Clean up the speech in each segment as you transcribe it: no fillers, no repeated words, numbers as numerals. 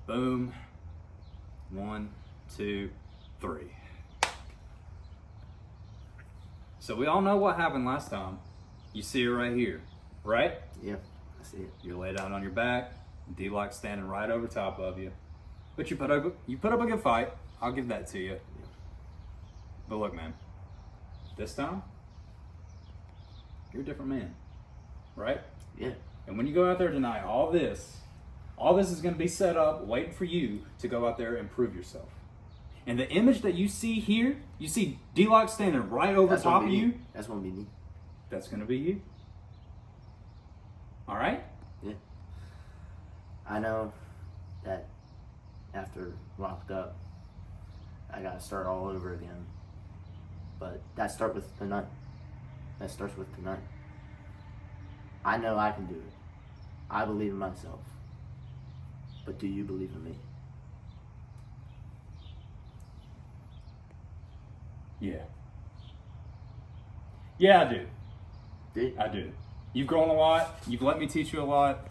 Boom. 1, 2, 3. So we all know what happened last time. You see it right here, right? Yeah, I see it. You're laid out on your back, D-Lock standing right over top of you. But you put up a good fight. I'll give that to you. Yeah. But look, man, this time, you're a different man, right? Yeah. And when you go out there tonight, all this is going to be set up, waiting for you to go out there and prove yourself. And the image that you see here, you see D-Lock standing right over top of you. That's going to be me. That's going to be you. All right? Yeah. I know that after locked up, I got to start all over again. But that starts with tonight. I know I can do it. I believe in myself. But do you believe in me? Yeah. Yeah, I do. Did? I do. You've grown a lot. You've let me teach you a lot.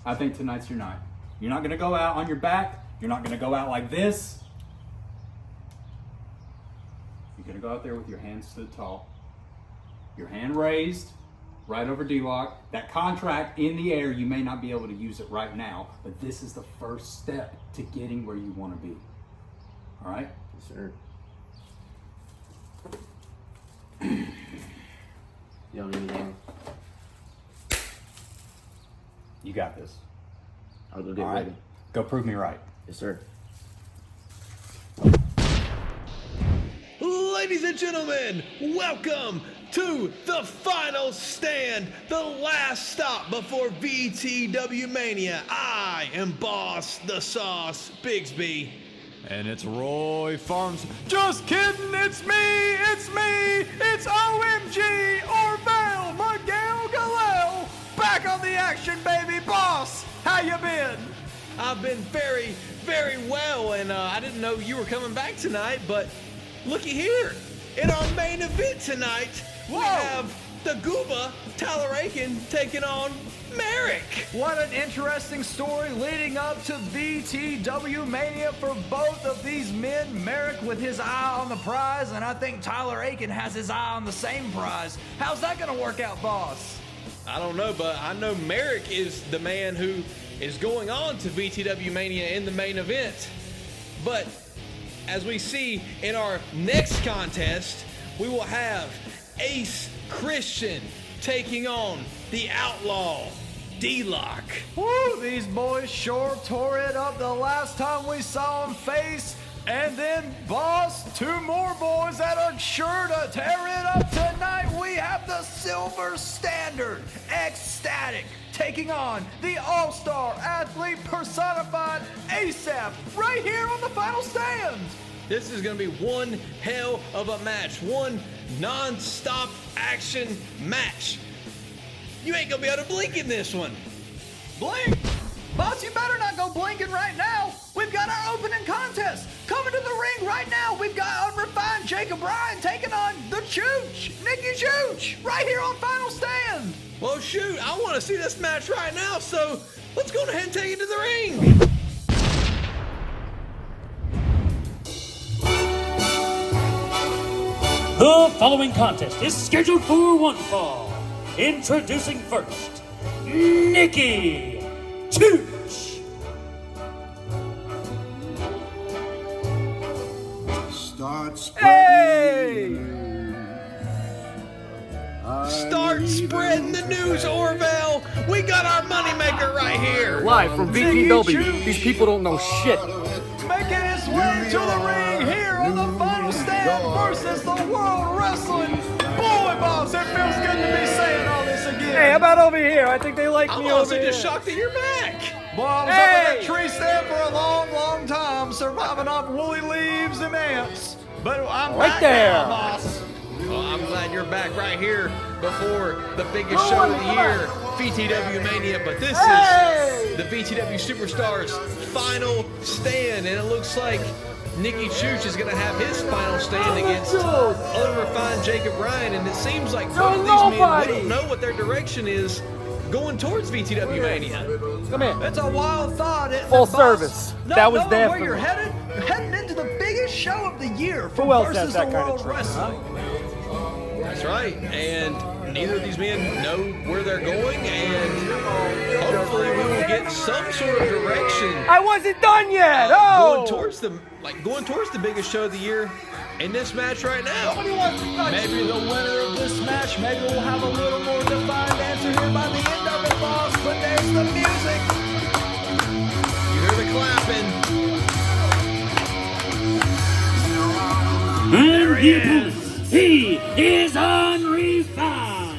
I think tonight's your night. You're not going to go out on your back. You're not going to go out like this. You're going to go out there with your hand stood tall. Your hand raised, right over D-Lock. That contract in the air, you may not be able to use it right now, but this is the first step to getting where you want to be. All right? Yes, sir. You don't need anything? You got this. I'll go get All ready. right? Go prove me right. Yes, sir. Ladies and gentlemen, welcome to the final stand, the last stop before VTW Mania. I am Boss the Sauce Bigsby. And it's Roy Farms. Just kidding, it's me, it's OMG, Orville, Miguel Galel. Back on the action, baby. Boss, how you been? I've been very, very well, and I didn't know you were coming back tonight, but looky here. In our main event tonight, we have the Gooba, Tyler Aken, taking on Merrick. What an interesting story leading up to VTW Mania for both of these men. Merrick with his eye on the prize, and I think Tyler Aken has his eye on the same prize. How's that gonna work out, boss? I don't know, but I know Merrick is the man who is going on to VTW Mania in the main event. But as we see in our next contest, we will have Ace Christian taking on the Outlaw D-Lock. Woo, these boys sure tore it up the last time we saw them face. And then, boss, two more boys that are sure to tear it up tonight. We have the Silver Standard, Ecstatic, taking on the All-Star Athlete personified ASAP right here on the final stand. This is going to be one hell of a match, one non-stop action match. You ain't going to be able to blink in this one. Blink? Boss, you better not go blinking right now. We've got our opening contest. Coming to the ring right now, we've got unrefined Jacob Ryan taking on the Chooch, Nicky Chooch, right here on Final Stand. Well, shoot, I want to see this match right now, so let's go ahead and take it to the ring. The following contest is scheduled for one fall. Introducing first, Nikki Chooch. Start spreading the news, Orville. We got our moneymaker right here. Live from VTW. These people don't know shit. Making his way to the ring here on the Final Stand versus the World Wrestling. Boy, boss, it feels good to be saying all this again. Hey, how about over here? I think they like I'm me over also here. just shocked that you're back. Boy, I was up at that tree stand for a long, long time, surviving off woolly leaves and ants. But I'm Right back there. now, boss. Well, I'm glad you're back right here before the biggest show of the year, VTW Mania. But this is the VTW Superstars final stand, and it looks like Nicky Chooch is going to have his final stand against unrefined Jacob Ryan, and it seems like both of these men, we don't know what their direction is, going towards VTW Mania. Come here. It's a wild thought. Isn't Full it, boss? service. No, That was knowing there where for you're me. headed. You're heading into the biggest show of the year for Who else has versus that the kind of World training, Wrestling. That's right. And neither of these men know where they're going, and hopefully we will get some sort of direction I wasn't done yet. Oh. going towards the biggest show of the year in this match right now. Maybe the winner of this match, maybe we'll have a little more defined answer here by the end of it, boss. But there's the music. You hear the clapping. And the opponent, he is unrefined,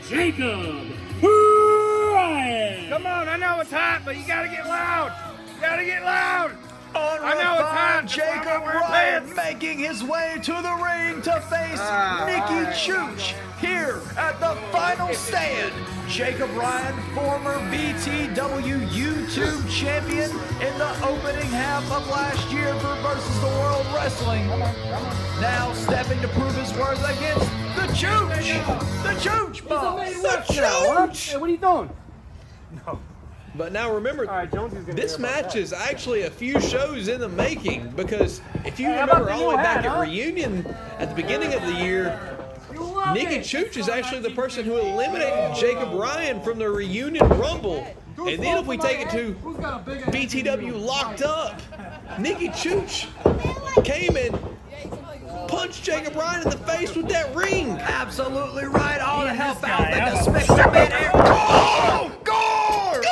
Jacob Ryan. Come on, I know it's hot, but you gotta get loud. You gotta get loud. I know it's hot. Unrefined Jacob Ryan making his way to the ring to face Nicky Chooch here at the final stand. Jacob Ryan, former VTW YouTube champion in the opening half of last year for Versus the World Wrestling. Now stepping to prove his worth against the Chooch. The Chooch boss. The Chooch. Hey, what are you doing? But now remember, All right, Jones is gonna this hear about match that. is actually a few shows in the making, because if you Hey, how remember about the all the way new back hat, at huh? Reunion at the beginning of the year, You love Nicky it. Chooch is actually the person who eliminated Jacob Ryan from the Reunion Rumble. And then if we take it to VTW Locked Up, Nicky Chooch came and punched Jacob Ryan in the face with that ring. Absolutely right. All to help out the despicable man here. Oh! Gore!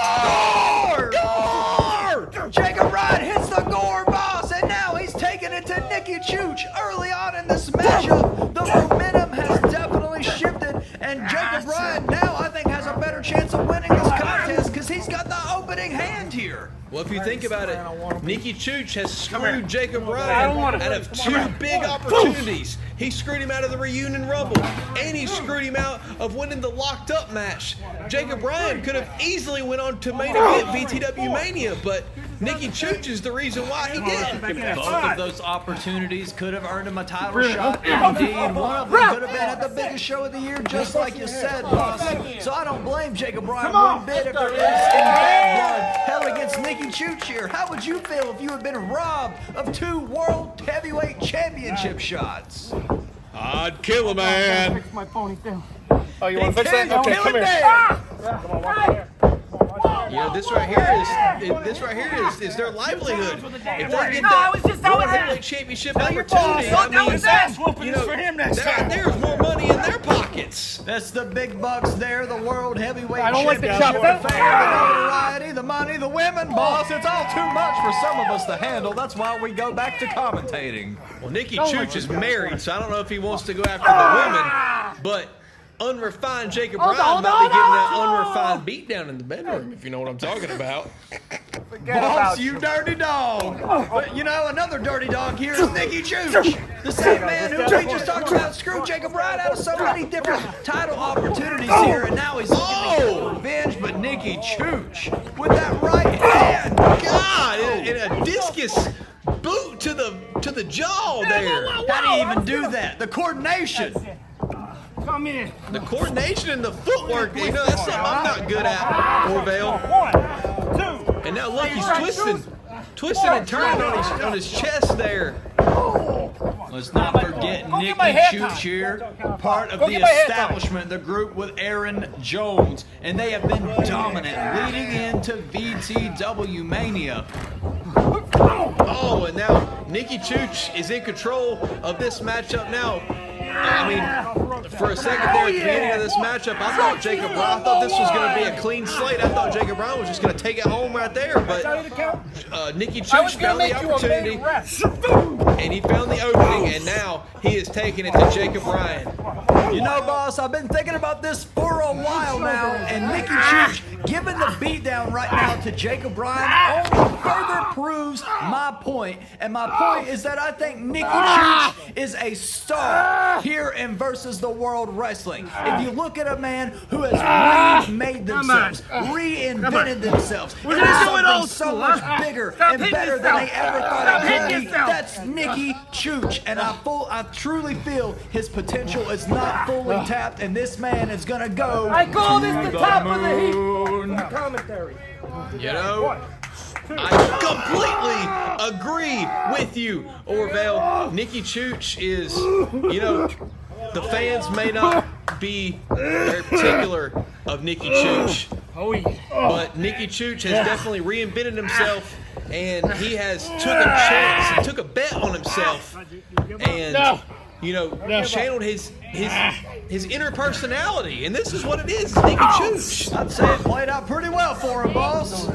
Gore! Jacob Ryan hits the Gore boss, and now he's taking it to Nicky Chooch. Early on in this matchup, the momentum has definitely shifted, and Jacob Ryan now I think has a better chance of winning this contest because he's got the opening hand here. Well, if you think about it, Nicky Chooch has screwed Jacob I don't Ryan want it. out of two big opportunities. He screwed him out of the Reunion Rumble, and he screwed him out of winning the Locked Up match. Jacob Ryan could have easily went on to main event VTW Mania, but Nicky Chooch is the reason why he didn't. Both of those opportunities could have earned him a title shot. Indeed, one of them could have been at the biggest show of the year, just like you said, boss. So I don't blame Jacob Ryan one bit if there is any bad blood held against Nicky Chooch here. How would you feel if you had been robbed of 2 World Heavyweight Championship shots? I'd kill a man. Fix my ponytail. Oh, you want to fix that? Can't Okay, kill come it here. there. Come on, watch here. Yeah, this right here is their livelihood. If they get that World Heavyweight Championship opportunity, I mean, you know, there's more money in their pockets. That's the big bucks there, the World Heavyweight I don't like the Championship. chop. The fame, the notoriety, the money, the women, boss. It's all too much for some of us to handle. That's why we go back to commentating. Well, Nicky Chooch is married, so I don't know if he wants to go after the women, but unrefined Jacob Ryan might be getting that unrefined beatdown in the bedroom, if you know what I'm talking about. Boss, you dirty dog. But you know, another dirty dog here is Nicky Chooch. The same man who we just talked about screwed Jacob Ryan out of so many different title opportunities here, and now he's looking to get revenge. But Nicky Chooch with that right hand. God, and a discus boot to the jaw there. How do you even do that? The coordination. Come in. The coordination and the footwork, you know, that's something I'm not good at, Orville. 1, 2. And now look, he's twisting and turning on his chest there. Let's not forget Nicky Chooch here, part of the establishment, the group with Aaron Jones, and they have been dominant leading into VTW Mania. Oh, and now Nicky Chooch is in control of this matchup now. I mean, for a second there at the beginning of this matchup, I thought this was going to be a clean slate. I thought Jacob Ryan was just going to take it home right there, but Nicky Chooch found the opportunity, and he found the opening, and now he is taking it to Jacob Ryan. You know, boss, I've been thinking about this for a while now, and Nicky Chooch giving the beatdown right now to Jacob Ryan only further proves my point. And my point is that I think Nicky Chooch is a star here in Versus the World Wrestling. If you look at a man who has remade themselves, reinvented themselves, into something so much bigger and better than they ever thought it could be, that's Nicky Chooch, and I truly feel his potential is not fully tapped, and this man is gonna go. I call this the top of the heap. Commentary. You know, I completely agree with you, Orville. Nicky Chooch is, you know, the fans may not be very particular of Nicky Chooch, but Nicky Chooch has definitely reinvented himself, and he has took a chance and took a bet on himself, and you know, channeled his inner personality, and this is what it is, Nicky Chooch. I'd say it played out pretty well for him, boss.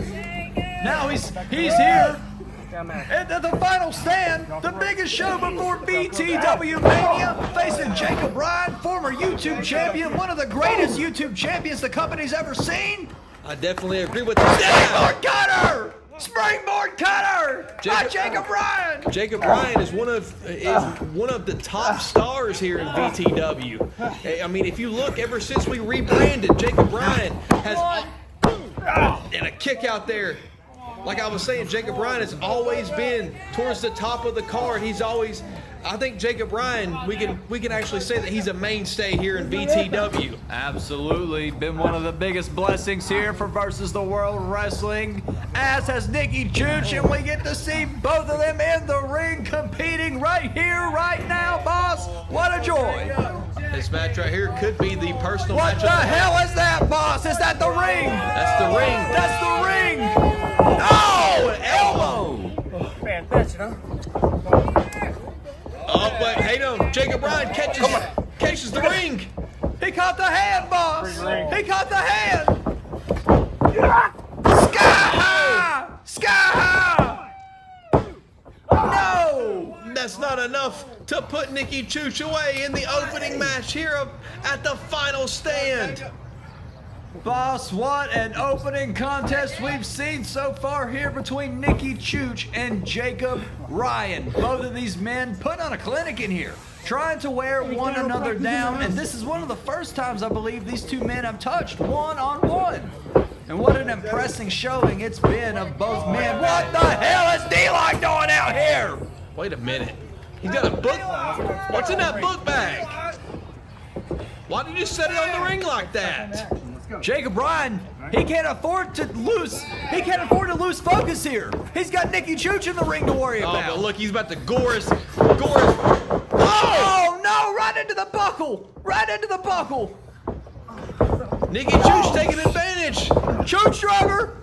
Now he's here. And at the final stand, the biggest show before VTW Mania, facing Jacob Ryan, former YouTube champion, one of the greatest YouTube champions the company's ever seen. I definitely agree with this. Springboard cutter! Springboard cutter! Not Jacob Ryan! Jacob Ryan is one of the top stars here in VTW. I mean, if you look, ever since we rebranded, Jacob Ryan has and a kick out there. Like I was saying, Jacob Ryan has always been towards the top of the card. He's always, I think Jacob Ryan, we can actually say that he's a mainstay here in VTW. Absolutely, been one of the biggest blessings here for Versus the World Wrestling, as has Nicky Chooch, and we get to see both of them in the ring competing right here, right now, boss. What a joy. This match right here could be the personal What match the of the hell is that, boss? Is that the ring? That's the ring. That's the ring. Oh, an elbow. Man, that's it, huh? Oh, but hey, no, Jacob Ryan catches the ring. He caught the hand, boss. He caught the hand. Sky high. Sky high. No. That's not enough to put Nicky Chooch away in the opening match here at the final stand. Boss, what an opening contest we've seen so far here between Nicky Chooch and Jacob Ryan. Both of these men put on a clinic in here, trying to wear one another down, and this is one of the first times I believe these two men have touched one-on-one. And what an impressive showing it's been of both men. What the hell is D-Lock doing out here? Wait a minute. He's got a book. What's in that book bag? Why did you set it on the ring like that? Jacob Ryan, he can't afford to lose. He can't afford to lose focus here. He's got Nicky Chooch in the ring to worry Oh, about. but look, he's about to gore us. Oh no! Right into the buckle. Right into the buckle. Nicky Chooch taking advantage. Chooch driver.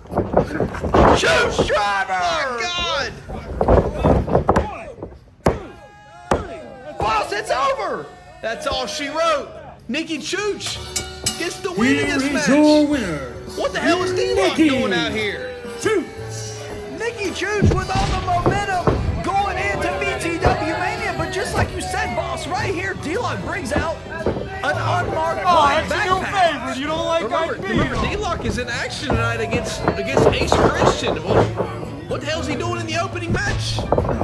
Chooch driver. Oh God! Boss, it's over. That's all she wrote. Nicky Chooch gets the win in this match. Your winner, What the hell is D-Lock Nicky doing out here? Nicky Chooch with all the momentum going into VTW Mania, but just like you said, boss, right here, D-Lock brings out an unmarked white backpack. You don't like Remember, D-Lock is in action tonight against Ace Christian. Well, what the hell is he doing in the opening match?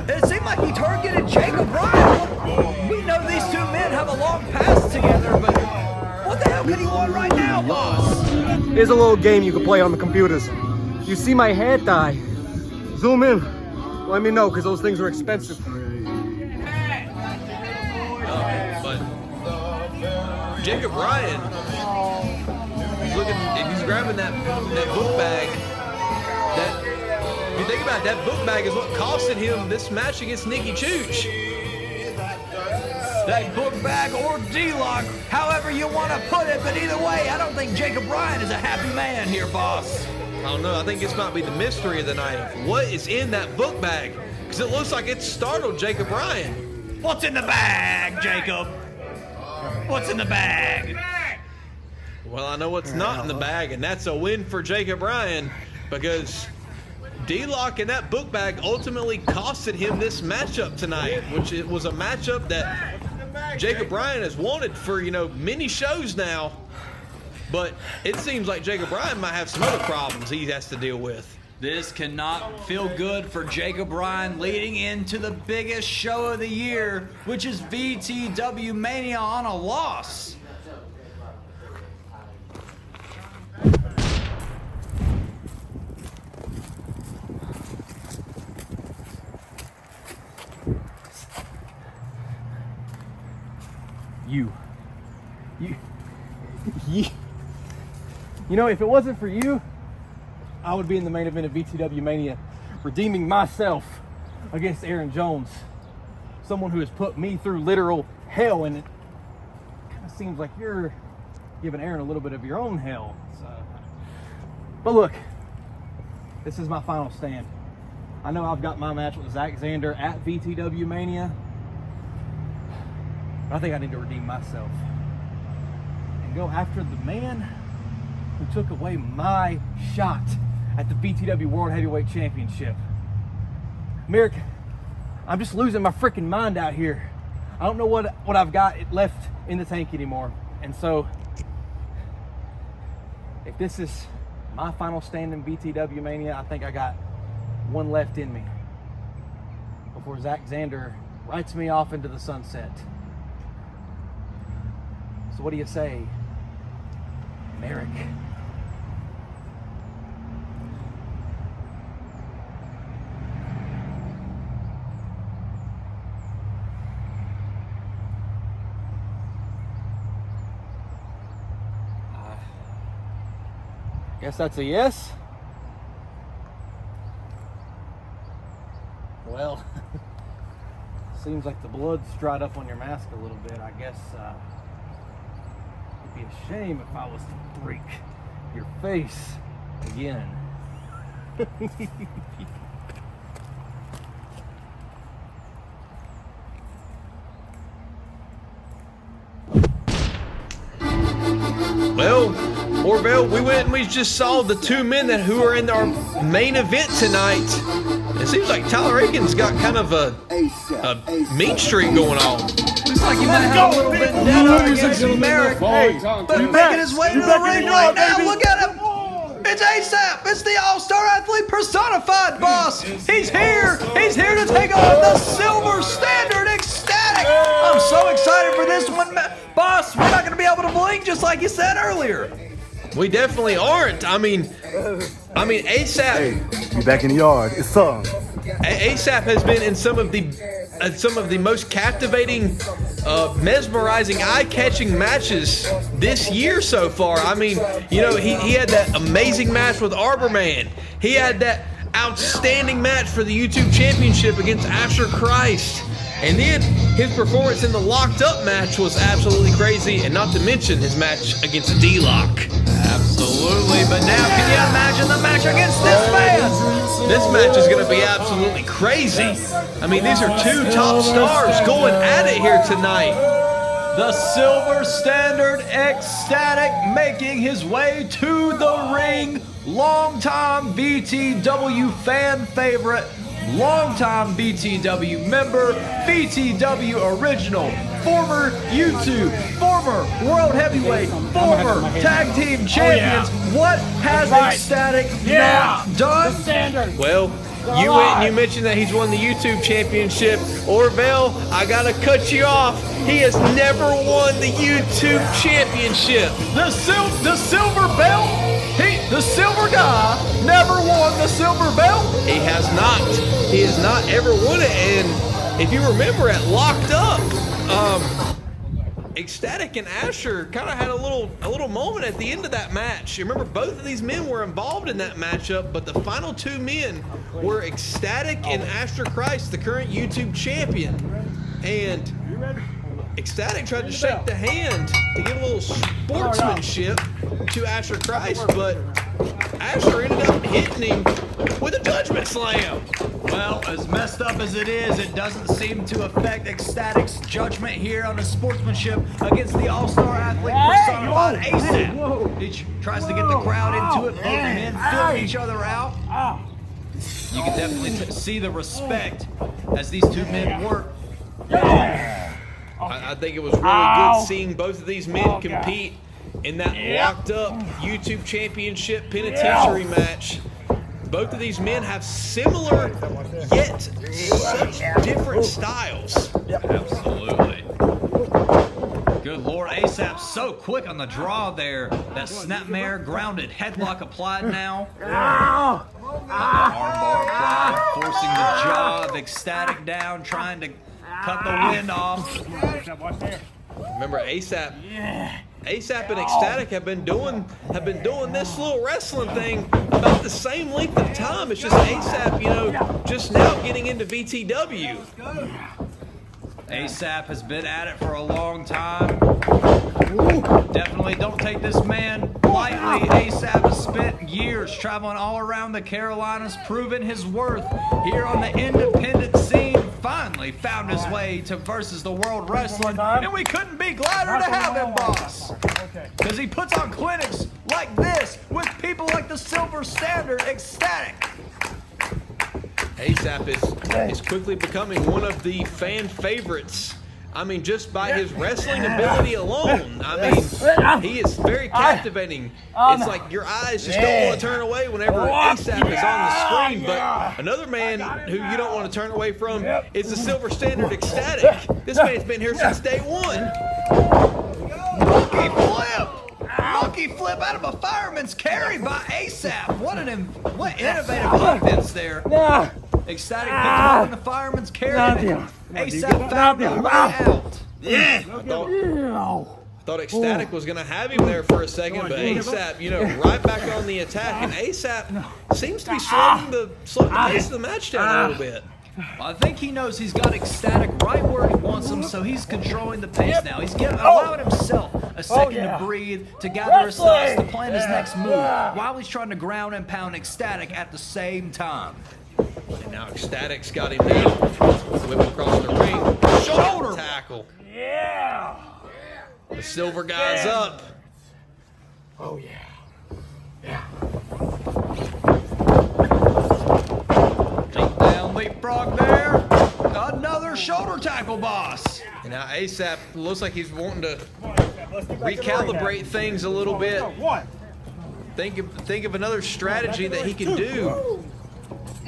It seemed like he targeted Jacob Ryan. We know these two men have a long past together, but what the hell could he want right now, boss? Here's a little game you can play on the computers. You see my hair dye? Zoom in. Let me know, because those things are expensive. But Jacob Ryan, he's grabbing that book bag. If you think about it, that book bag is what costed him this match against Nicky Chooch. That book bag or D-Lock, however you want to put it, but either way, I don't think Jacob Ryan is a happy man here, boss. I don't know. I think this might be the mystery of the night. What is in that book bag? Because it looks like it startled Jacob Ryan. What's in the bag, Jacob? What's in the bag? Well, I know what's not in the bag, and that's a win for Jacob Ryan, because D-Lock and that book bag ultimately costed him this matchup tonight, which it was a matchup that Jacob Ryan has wanted for, many shows now. But it seems like Jacob Ryan might have some other problems he has to deal with. This cannot feel good for Jacob Ryan leading into the biggest show of the year, which is VTW Mania on a loss. You. You know, if it wasn't for you, I would be in the main event of VTW Mania, redeeming myself against Aaron Jones, someone who has put me through literal hell, and it kind of seems like you're giving Aaron a little bit of your own hell. So. But look, this is my final stand. I know I've got my match with Zach Xander at VTW Mania, but I think I need to redeem myself and go after the man who took away my shot at the VTW World Heavyweight Championship. Merrick, I'm just losing my freaking mind out here. I don't know what I've got left in the tank anymore. And so, if this is my final stand in VTW Mania, I think I got one left in me before Zach Xander writes me off into the sunset. So what do you say, Merrick? Guess that's a yes. Well, seems like the blood's dried up on your mask a little bit. I guess it'd be a shame if I was to break your face again. Well, Orville, we went and we just saw the two men who are in our main event tonight. It seems like Tyler Aken's got kind of a mean streak going on. Looks like he might have a little bit down against Merrick. But making his way to the ring right now. Look at him. It's ASAP. It's the all-star athlete personified, boss. He's here. He's here to take on the silver standard Ecstatic. I'm so excited for this one, boss. We're not going to be able to blink just like you said earlier. We definitely aren't. I mean, ASAP. Hey, you back in the yard. It's on. ASAP has been in some of the most captivating, mesmerizing, eye-catching matches this year so far. I mean, you know, he had that amazing match with Arborman. He had that outstanding match for the YouTube Championship against Asher Christ. And then his performance in the Locked Up match was absolutely crazy, and not to mention his match against D-Lock. Absolutely, but now can you imagine the match against this man? This match is going to be absolutely crazy. I mean, these are two top stars going at it here tonight. The silver standard Ecstatic making his way to the ring. Longtime VTW fan favorite, longtime VTW member, VTW original, former YouTube, former World Heavyweight, former Tag Team Champions. What has Ecstatic not done? Well, you went and you mentioned that he's won the YouTube Championship. Orville, I gotta cut you off. He has never won the YouTube Championship. The silver belt? The silver guy never won the silver belt? He has not. He has not ever won it. And if you remember at Locked Up, Ecstatic and Asher kind of had a little moment at the end of that match. You remember both of these men were involved in that matchup, but the final two men were Ecstatic and Asher Christ, the current YouTube champion. And Ecstatic tried to shake the hand to give a little sportsmanship to Asher Christ, but Asher ended up hitting him with a judgment slam. Well, as messed up as it is, it doesn't seem to affect Ecstatic's judgment here on his sportsmanship against the all-star athlete personified ASAP. He tries to get the crowd into it, both men filling each other out. You can definitely see the respect as these two men work. I think it was really good seeing both of these men compete in that Locked Up YouTube Championship penitentiary match. Both of these men have similar yet such different styles. Absolutely. Good Lord, ASAP so quick on the draw there. That snapmare grounded headlock applied now. Armbar applied, forcing the jaw of Ecstatic down, trying to cut the wind off. Remember ASAP? ASAP and Ecstatic have been doing this little wrestling thing about the same length of time. It's just ASAP, you know, just now getting into VTW. ASAP has been at it for a long time. Definitely don't take this man lightly. ASAP has spent years traveling all around the Carolinas, proving his worth here on the independent scene. Finally found his way to Versus the World Wrestling, and we couldn't be gladder to have him, boss. Because he puts on clinics like this with people like the Silver Standard, Ecstatic. ASAP is quickly becoming one of the fan favorites. I mean, just by his wrestling ability alone. I mean, he is very captivating. It's like your eyes just don't want to turn away whenever ASAP is on the screen. But another man who you don't want to turn away from is the Silver Standard Ecstatic. This man's been here since day one. Monkey flip! Monkey flip out of a fireman's carry by ASAP. What innovative offense there. Ecstatic picked him up in the fireman's carry. ASAP found the way out. I thought Ecstatic was going to have him there for a second, but ASAP, you know, right back on the attack. And ASAP seems to be slowing the pace of the match down a little bit. Well, I think he knows he's got Ecstatic right where he wants him, so he's controlling the pace now. He's allowing himself a second to breathe, to gather his thoughts, to plan his next move, while he's trying to ground and pound Ecstatic at the same time. And now Ecstatic's got him down. Whip across the ring. Shoulder tackle. Yeah. The silver guy's up. Oh, yeah. Yeah. Takedown leapfrog there. Another shoulder tackle, boss. And now ASAP looks like he's wanting to recalibrate things a little bit. Think of another strategy that he can do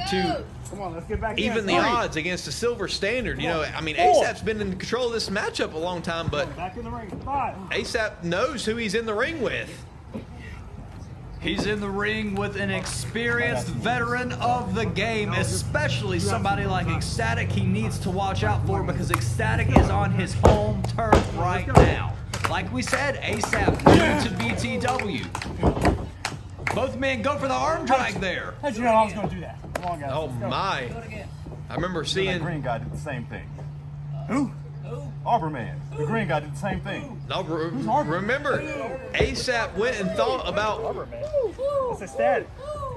to even the odds against the Silver Standard. You know, I mean, ASAP's been in control of this matchup a long time, but ASAP knows who he's in the ring with. He's in the ring with an experienced veteran of the game, especially somebody like Ecstatic he needs to watch out for, because Ecstatic is on his home turf right now. Like we said, ASAP new to VTW. Both men go for the arm drag there. How'd you know I was going to do that? Come on, guys. Oh my. I remember seeing... The green guy did the same thing. Who? Arbor Man. The green guy did the same thing. No, remember, ASAP went and thought about Arbor Man. It's Ecstatic.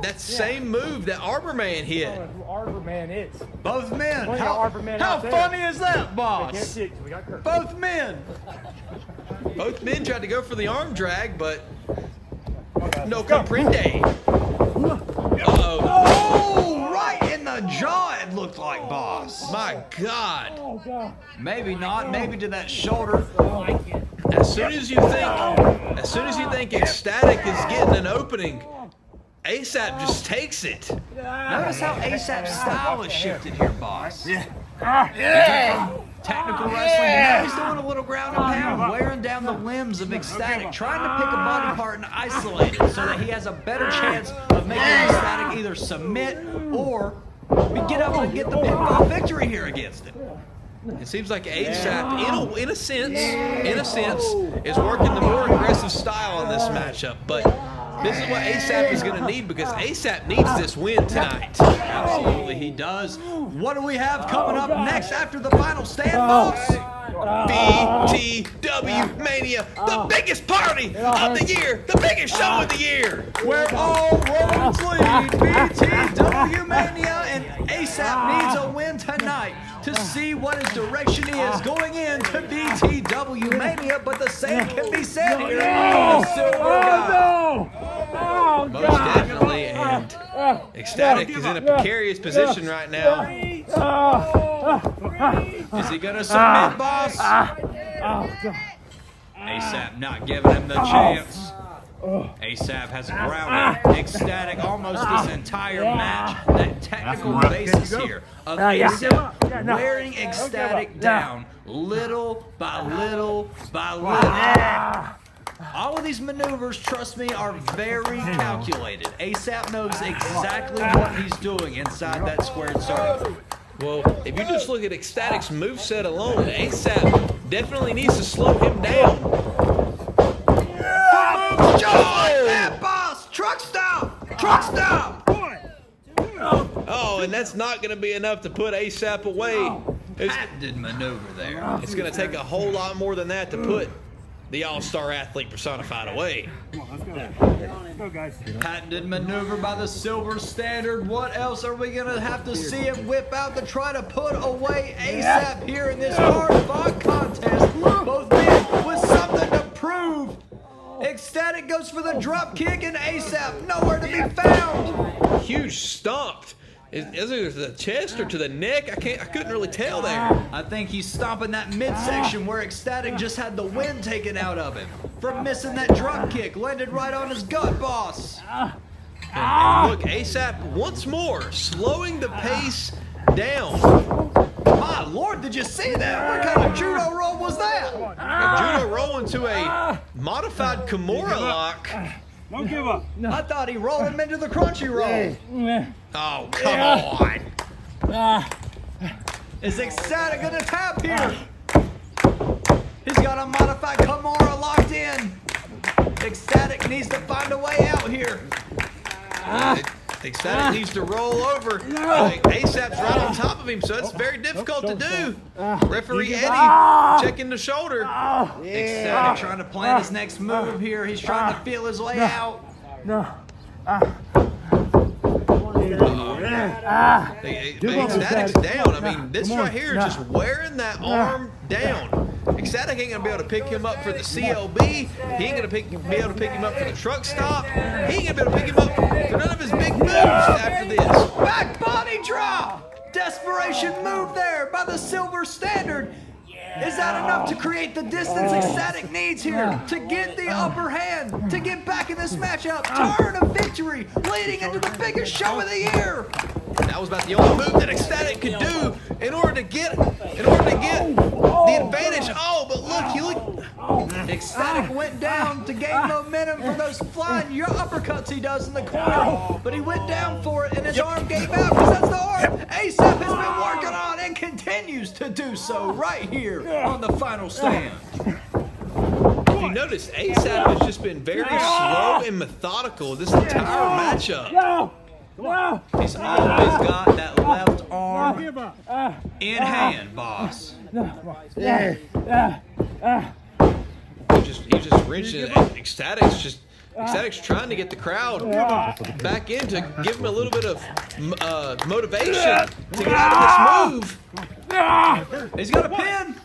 that same move that Arbor Man hit. Who Arbor Man is. Both men. How How funny is that, boss? We got Kurt. Both men. Both men tried to go for the arm drag, but no comprende. Uh-oh. Oh, right in the jaw it looked like, boss. My God. Oh, God. Maybe not. Maybe to that shoulder. As soon as you think Ecstatic is getting an opening, ASAP just takes it. Notice how ASAP's style has shifted here, boss. Technical wrestling, and now he's doing a little ground and pound, wearing down the limbs of Ecstatic, trying to pick a body part and isolate it so that he has a better chance of making Ecstatic either submit or get up and get the pinfall victory here against him. It seems like ASAP, in a sense, is working the more aggressive style in this matchup, but this is what ASAP is going to need, because ASAP needs this win tonight. Absolutely, he does. What do we have coming up next after the final stand, boss? VTW Mania, the biggest party of the year, the biggest show of the year. Where all roads lead, VTW Mania, and ASAP needs a win tonight to see what his direction is going into VTW Mania, but the same can be said here for the Silver Guy. Most definitely, and Ecstatic is in a precarious position right now. Is he gonna submit, boss? ASAP not giving him the chance. ASAP has grounded Ecstatic almost this entire match. That technical basis here of ASAP wearing Ecstatic down little by little by little. All of these maneuvers, trust me, are very calculated. ASAP knows exactly what he's doing inside that squared circle. Well, if you just look at Ecstatic's moveset alone, ASAP definitely needs to slow him down. Just like that, boss! Truck stop! Truck stop! Oh, and that's not going to be enough to put ASAP away. Patented maneuver there. It's going to take a whole lot more than that to put the all-star athlete personified away. Let's go, guys. Patented maneuver by the Silver Standard. What else are we going to have to see him whip out to try to put away ASAP here in this hard-fought contest? Both men with something to prove. Ecstatic goes for the drop kick and ASAP nowhere to be found. Huge stomp. Is it to the chest or to the neck? I couldn't really tell there. I think he's stomping that midsection where Ecstatic just had the wind taken out of him from missing that drop kick. Landed right on his gut, boss. And look, ASAP once more slowing the pace down. My Lord, did you see that? What kind of judo roll was that? A judo roll into a modified Kimura lock. Don't give up. I thought he rolled him into the crunchy roll. Oh, come on. Is Ecstatic gonna tap here? He's got a modified Kimura locked in. Ecstatic needs to find a way out here. Ecstatic needs to roll over. ASAP's right on top of him, so it's very difficult to do. Referee Eddie checking the shoulder. Ecstatic trying to plan his next move here. He's trying to feel his way out. Ecstatic's down. I mean, this right here is just wearing that arm down. Ecstatic ain't gonna be able to pick him up for the CLB. He ain't gonna be able to pick him up for the truck stop. He ain't gonna be able to pick him up for none of his big moves after this. Back body drop! Desperation move there by the Silver Standard. Is that enough to create the distance Ecstatic needs here to get the upper hand, to get back in this matchup, turn a victory, leading into the biggest show of the year? That was about the only move that Ecstatic could do in order to get the advantage. Oh, but look, Ecstatic went down to gain momentum for those flying uppercuts he does in the corner, but he went down for it and his arm gave out because that's the arm ASAP has been working on and continues to do so right here on the final stand. If you notice, ASAP has just been very slow and methodical this entire matchup. He's always got that left arm in hand, boss. He's just wrenching it. Ecstatic's trying to get the crowd back in to give him a little bit of motivation to get out of this move. He's got a pin.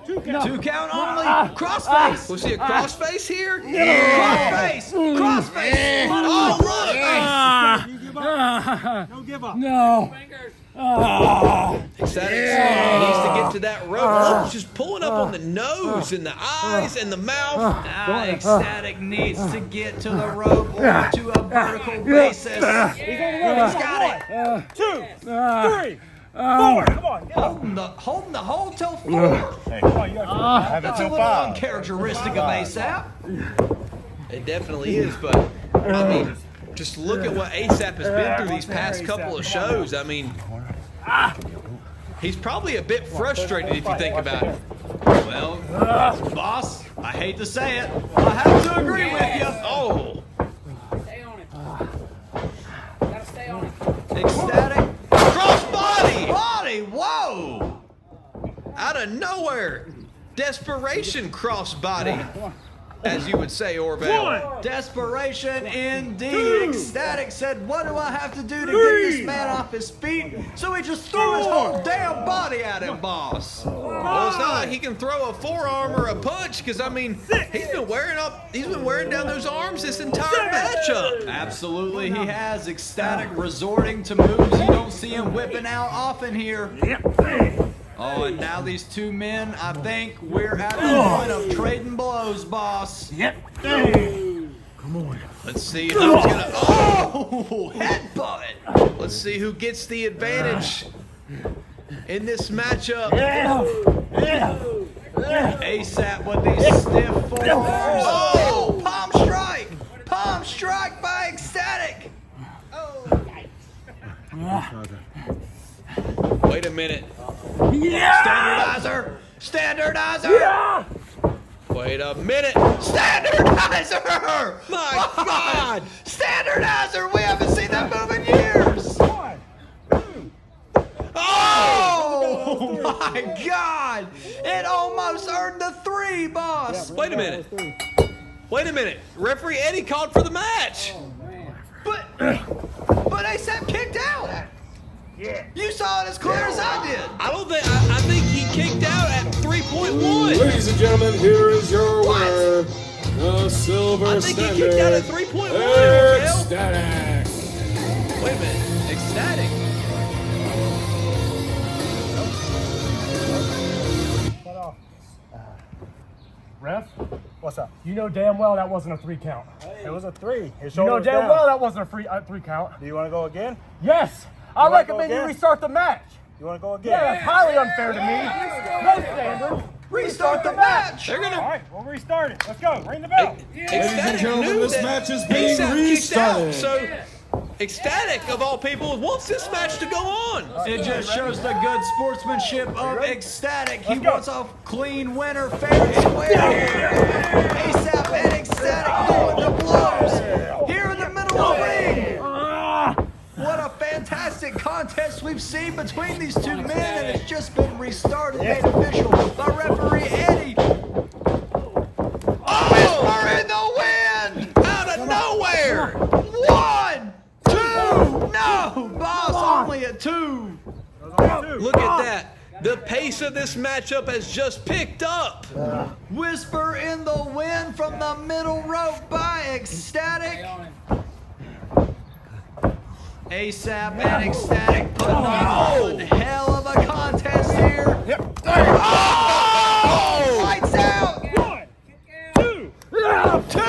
2 count only. Crossface. We'll see a crossface here. Crossface. Crossface. Oh, look. Don't give up. No. Ecstatic needs to get to that rope. Look, he's just pulling up on the nose and the eyes and the mouth. Ecstatic needs to get to the rope or to a vertical basis. He's got it. 2, 3, 4. Come on. Holding the hold till 4. Hey, come on. You have it That's a till little 5. uncharacteristic of ASAP. It definitely is, but I mean, just look at what ASAP has been through these past couple of shows. I mean, he's probably a bit frustrated if you think about it. Well, boss, I hate to say it, I have to agree with you. Oh, Stay on it. Gotta stay on it. Ecstatic. cross body Body, whoa! out of nowhere. Desperation cross body, as you would say, Orville. Desperation indeed. Ecstatic said, what do I have to do to get this man off his feet? So he just threw his whole damn body at him, boss. Well, it's not like he can throw a forearm or a punch, because I mean, he's been wearing down those arms this entire matchup. Absolutely he has. Ecstatic resorting to moves you don't see him whipping out often here. Oh, and now these two men, I think we're at the point of trading blows, boss. Let's see who's gonna. Oh, headbutt. Let's see who gets the advantage in this matchup. ASAP with these stiff forearms. Oh, palm strike. Palm strike by Ecstatic. Wait a minute. Standardizer. Standardizer! Yeah! Wait a minute. Standardizer! My God! Standardizer! We haven't seen that move in years! Oh my God! It almost earned the 3, boss! Wait a minute. Wait a minute. Referee Eddie called for the match. But ASAP kicked out! Yeah. You saw it as clear as I did! I don't think, I think he kicked out at 3.1. Ladies and gentlemen, here is your winner, the Silver I think Standard. he kicked out at 3.1. Ecstatic. Wait a minute. Ecstatic. Ref, what's up? You know damn well that wasn't a 3 count. It was a 3. His You know shoulder was damn down. well that wasn't a 3 count. Do you want to go again? Yes, I wanna recommend go you again? restart the match. You want to go again? Yeah, that's highly unfair to me. No standard. Restart the match! They're All gonna. right, we'll restart it. Let's go. Ring the bell. Ecstatic gentlemen, knew this that match is being ASAP kicked out, restarted. so Ecstatic, of all people, wants this match to go on. It just shows the good sportsmanship of Ecstatic. He go. wants a clean winner, fair and square. ASAP and Ecstatic going to blows here in the middle of the ring. What a fantastic contest we've seen between these two men, and it's just been restarted, made official by referee Eddie. Whisper in the wind! Out of nowhere! 1, 2, no! Boss only at 2. Look at that. The pace of this matchup has just picked up. Whisper in the wind from the middle rope by Ecstatic. ASAP and Ecstatic putting on one hell of a contest here. Oh! Lights out! 1, 2. 2!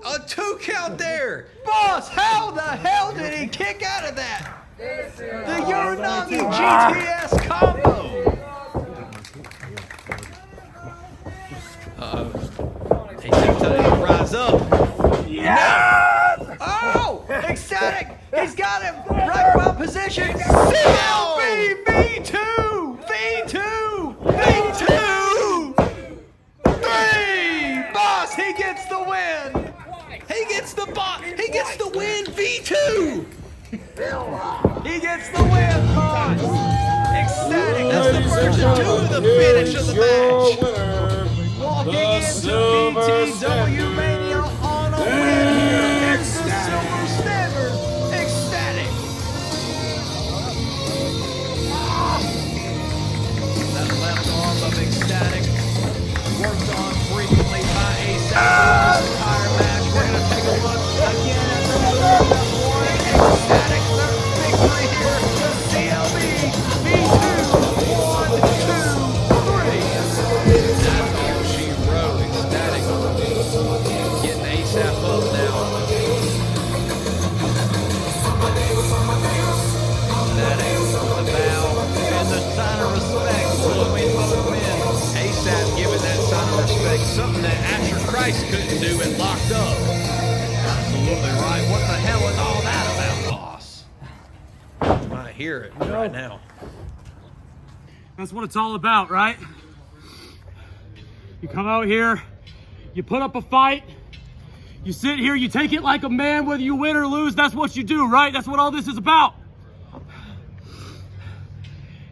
A 2 count there. Boss, how the hell did he kick out of that? The Uranagi GTS combo. ASAP's trying to rise up. Oh! Ecstatic! He's got him right well positioned. CLB V2! V2! V2! 3! Boss, he gets the win! He gets the win. V2. He gets the win, boss! Ecstatic! That's the first and 2 of the finish of the match. Walking into VTW Mania on a win here. It's the Silver Standard, Ecstatic. That left arm of Ecstatic worked on frequently by ASAP this entire match. We're going to take a look again at the middle of one. Ecstatic, the victory here. The CLB V2 1, 2, 3. That's all she wrote. Ecstatic getting ASAP up now. Ecstatic, the bow, and the sign of respect between both men. ASAP giving that sign of respect, something that Asher Christ couldn't do and locked up. Absolutely right. What the hell is all that about, boss? You might hear it right now. That's what it's all about, right? You come out here, you put up a fight, you sit here, you take it like a man, whether you win or lose, that's what you do, right? That's what all this is about.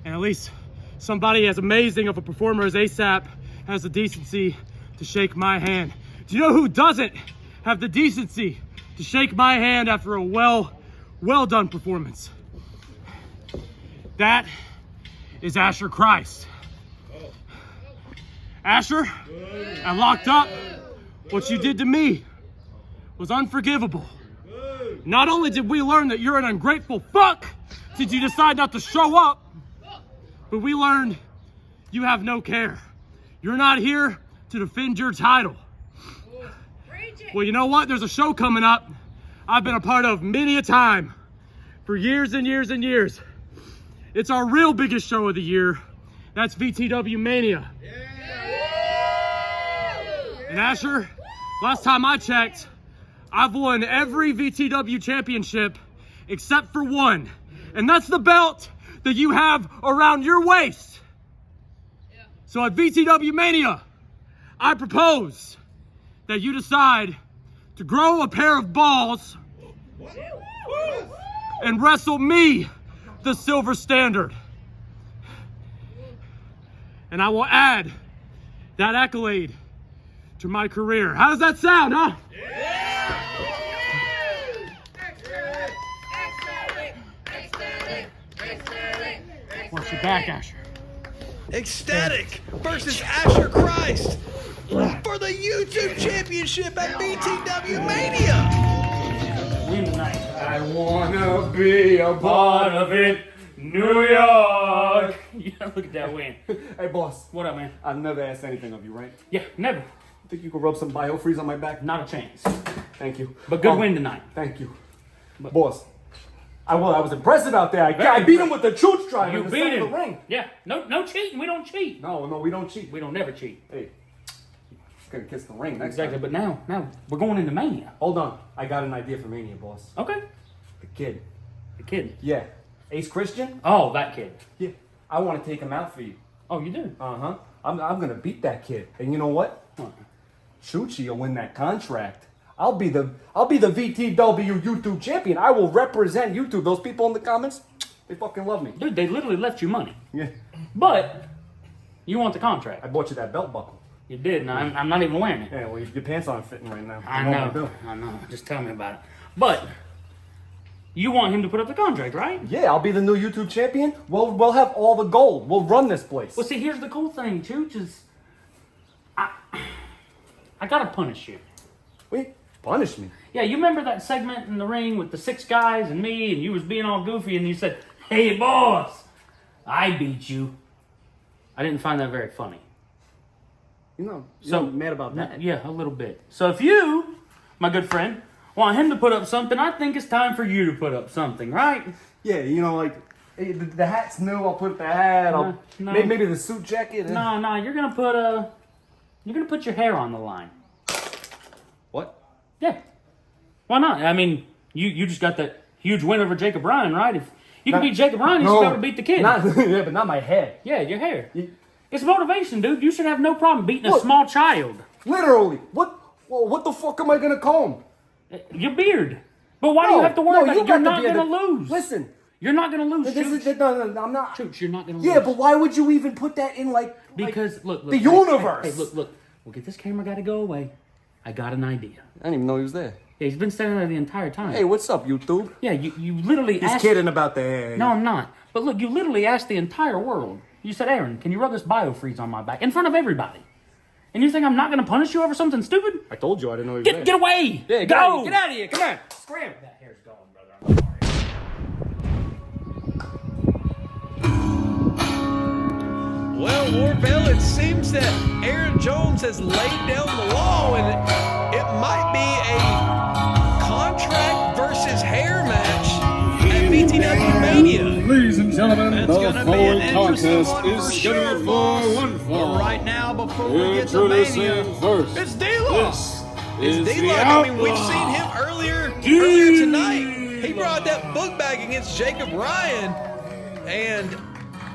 And at least somebody as amazing of a performer as ASAP has the decency to shake my hand. Do you know who doesn't have the decency to shake my hand after a well done performance? That is Asher Christ. Asher, I locked up. What you did to me was unforgivable. Not only did we learn that you're an ungrateful fuck since you decide not to show up, but we learned you have no care. You're not here to defend your title. Well, you know what? There's a show coming up I've been a part of many a time for years and years and years. It's our real biggest show of the year. That's VTW Mania. And Asher, last time I checked, I've won every VTW championship except for one. And that's the belt that you have around your waist. So at VTW Mania, I propose that you decide to grow a pair of balls and wrestle me, the silver standard. And I will add that accolade to my career. How does that sound, huh? Watch your back, Asher. Ecstatic versus Asher Christ for the YouTube Championship at VTW Mania. Win tonight. I wanna be a part of it, New York. Yeah, look at that win. Hey, boss. What up, man? I've never asked anything of you, right? Yeah, never. Think you could rub some biofreeze on my back? Not a chance. Thank you. But good win tonight. Thank you. Boss, I was impressive out there. I beat him with the Chooch drive. You in the beat center him. of the ring. Yeah, no cheating. We don't cheat. No, we don't cheat. We don't never cheat. Hey, gonna kiss the ring next Exactly. time. But now we're going into Mania. Hold on. I got an idea for Mania, boss. Okay. The kid. The kid. Yeah. Ace Christian? Oh, that kid. Yeah. I want to take him out for you. Oh, you do? Uh-huh. I'm gonna beat that kid. And you know what? Chooch will win that contract. I'll be the VTW YouTube champion. I will represent YouTube. Those people in the comments, they fucking love me. Dude, they literally left you money. Yeah. But you want the contract. I bought you that belt buckle. You did, and I'm not even wearing it. Yeah, well, your pants aren't fitting right now. I You know what I'm know. doing. I know. Just tell me about it. But you want him to put up the contract, right? Yeah, I'll be the new YouTube champion. We'll have all the gold. We'll run this place. Well, see, here's the cool thing, Chooch, is I gotta punish you. Wait, punish me? Yeah, you remember that segment in the ring with the 6 guys and me, and you was being all goofy, and you said, "Hey, boss, I beat you." I didn't find that very funny. You're So mad about that? Yeah, a little bit. So if you, my good friend, want him to put up something, I think it's time for you to put up something, right? Yeah, like the hat's new. I'll put the hat. No. Maybe the suit jacket. No, you're gonna put your hair on the line. What? Yeah. Why not? I mean, you just got that huge win over Jacob Ryan, right? If you can beat Jacob Ryan, you should be able to beat the kid. Yeah, but not my head. Yeah, your hair. It's motivation, dude. You should have no problem beating a small child. Literally. What the fuck am I gonna comb? Your beard. But why do you have to worry about it? You're not gonna lose. Listen. You're not gonna lose, Chooch. No, I'm not. Chooch, you're not gonna lose. Yeah, but why would you even put that in Because look, the universe? Hey, look. We'll get this camera gotta go away. I got an idea. I didn't even know he was there. Yeah, he's been standing there the entire time. Hey, what's up, YouTube? Yeah, you literally He's asked... kidding about the hair. No, I'm not. But look, you literally asked the entire world. You said, "Aaron, can you rub this biofreeze on my back?" In front of everybody. And you think I'm not gonna punish you over something stupid? I told you I didn't know he was there. Get away! Yeah, go! Get out of here! Come on! Scram! That hair's gone, brother. I'm sorry. Well, Warville, it seems that Aaron Jones has laid down the law, and it might be a contract versus hair match at VTW Mania. Ladies and gentlemen, It's the gonna be an following interesting contest one is for scheduled sure, for boss. one But fall. right now, before we get to Mania, Introducing first. it's D-Lock. This Is is the D-Lock, I mean, we've Outlaw. seen him earlier tonight. He brought that book bag against Jacob Ryan, and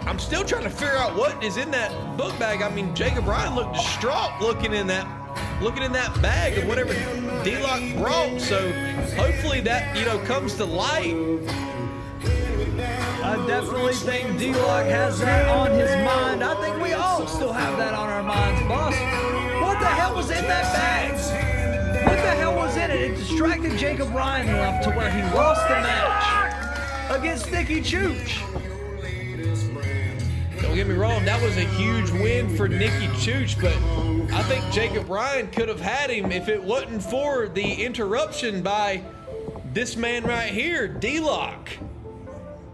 I'm still trying to figure out what is in that book bag. I mean, Jacob Ryan looked distraught looking in that bag of whatever D-Lock brought. So hopefully that, comes to light. I definitely think D-Lock has that on his mind. I think we all still have that on our minds, boss. What the hell was in that bag? What the hell was in it? It distracted Jacob Ryan enough to where he lost the match against Nicky Chooch. Don't get me wrong, that was a huge win for Nicky Chooch, but I think Jacob Ryan could have had him if it wasn't for the interruption by this man right here, D-Lock.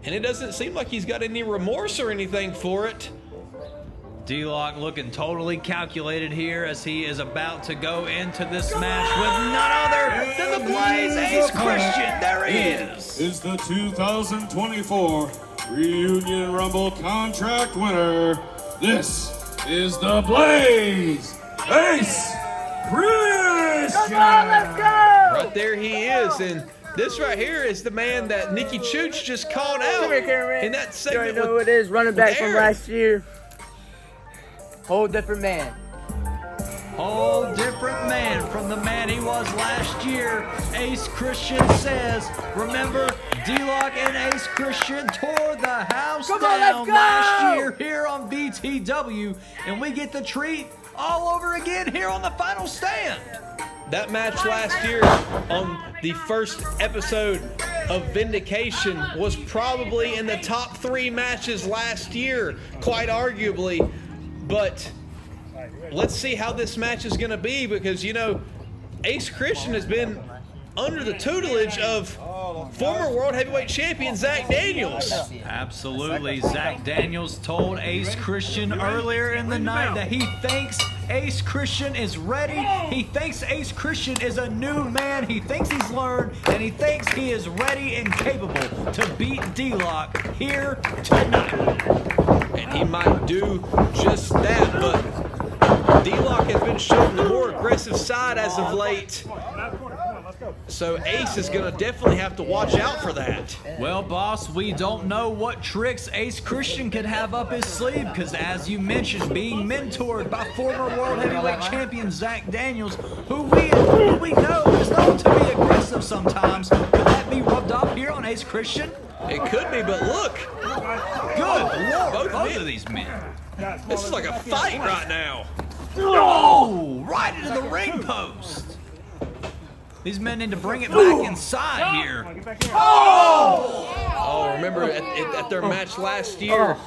And it doesn't seem like he's got any remorse or anything for it. D-Lock looking totally calculated here as he is about to go into this match with none other than the Blaze Ace Christian. There he is. Is the 2024 Reunion Rumble contract winner. This is the Blaze Ace Christian. Come on, let's go! Right there he is, and this right here is the man that Nicky Chooch just called out in that segment. You know who it is, running back from Aaron. last year. Whole different man. Whole different man from the man he was last year. Ace Christian says, remember, D-Lock and Ace Christian tore the house down last year here on VTW, and we get the treat all over again here on the final stand. That match last year on the first episode of Vindication was probably in the top 3 matches last year, quite arguably. But let's see how this match is going to be, because, you know, Ace Christian has been under the tutelage of former World Heavyweight Champion Zach Daniels. Absolutely. Zach Daniels told Ace Christian earlier in the night that he thinks Ace Christian is ready. He thinks Ace Christian is a new man. He thinks he's learned, and he thinks he is ready and capable to beat D-Lock here tonight. And he might do just that, but D-Lock has been showing the more aggressive side as of late. So Ace is going to definitely have to watch out for that. Well, boss, we don't know what tricks Ace Christian could have up his sleeve, because as you mentioned, being mentored by former World Heavyweight Champion Zach Daniels, who we know is known to be aggressive sometimes. Could that be rubbed off here on Ace Christian? It could be, but look. Good Lord, both of these men. This is like a fight right now. Oh, right into the ring post. These men need to bring it back inside here. Oh, remember at their match last year,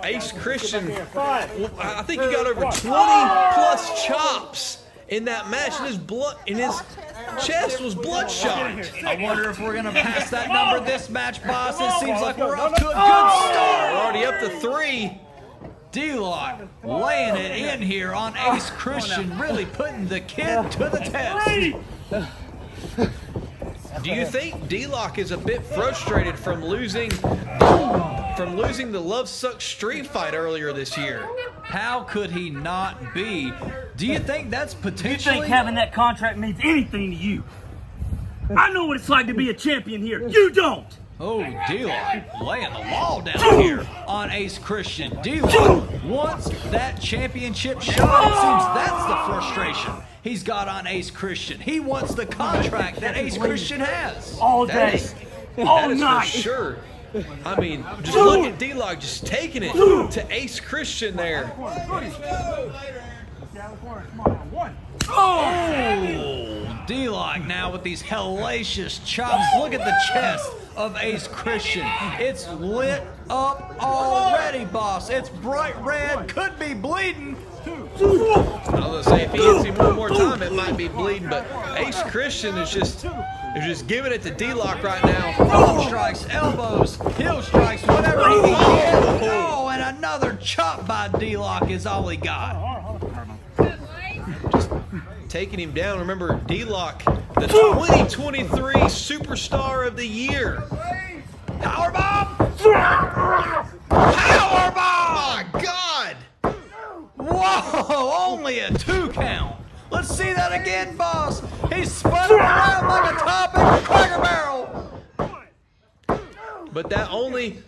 Ace Christian, I think he got over 20 plus chops in that match, and his chest was bloodshot. I wonder if we're gonna pass that number this match, boss. It seems like we're off to a good start. We're already up to 3. D-Lock laying it in here on Ace Christian, really putting the kid to the test. Do you think D-Lock is a bit frustrated from losing the Love Sucks street fight earlier this year? How could he not be? Do you think that's potentially... You think having that contract means anything to you? I know what it's like to be a champion here. You don't! Oh, D-Lock laying the law down here on Ace Christian. D-Lock wants that championship shot. It seems that's the frustration he's got on Ace Christian. He wants the contract that Ace Christian has. All day, all night. For sure. I mean, just look at D-Lock just taking it to Ace Christian there. Oh, D-Lock now with these hellacious chops. Look at the chest of Ace Christian. It's lit up already, boss. It's bright red, could be bleeding. I was gonna say, if he hits him one more time, it might be bleeding, but Ace Christian is just giving it to D-Lock right now. Elbow strikes, elbows, heel strikes, whatever he can get. Oh, and another chop by D-Lock is all he got. Just taking him down. Remember, D-Lock, the 2023 Superstar of the Year. Powerbomb! Powerbomb! My God! Whoa, only a 2 count. Let's see that again, boss. He's spun around like a topic Cracker Barrel. But that only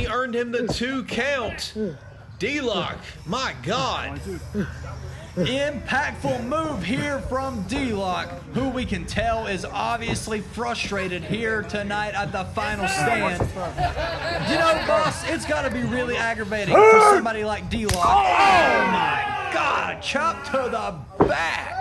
earned him the 2 count. D-Lock, my God. Impactful move here from D-Lock, who we can tell is obviously frustrated here tonight at the final stand. You know, boss, it's got to be really aggravating for somebody like D-Lock. Oh my God, chop to the back.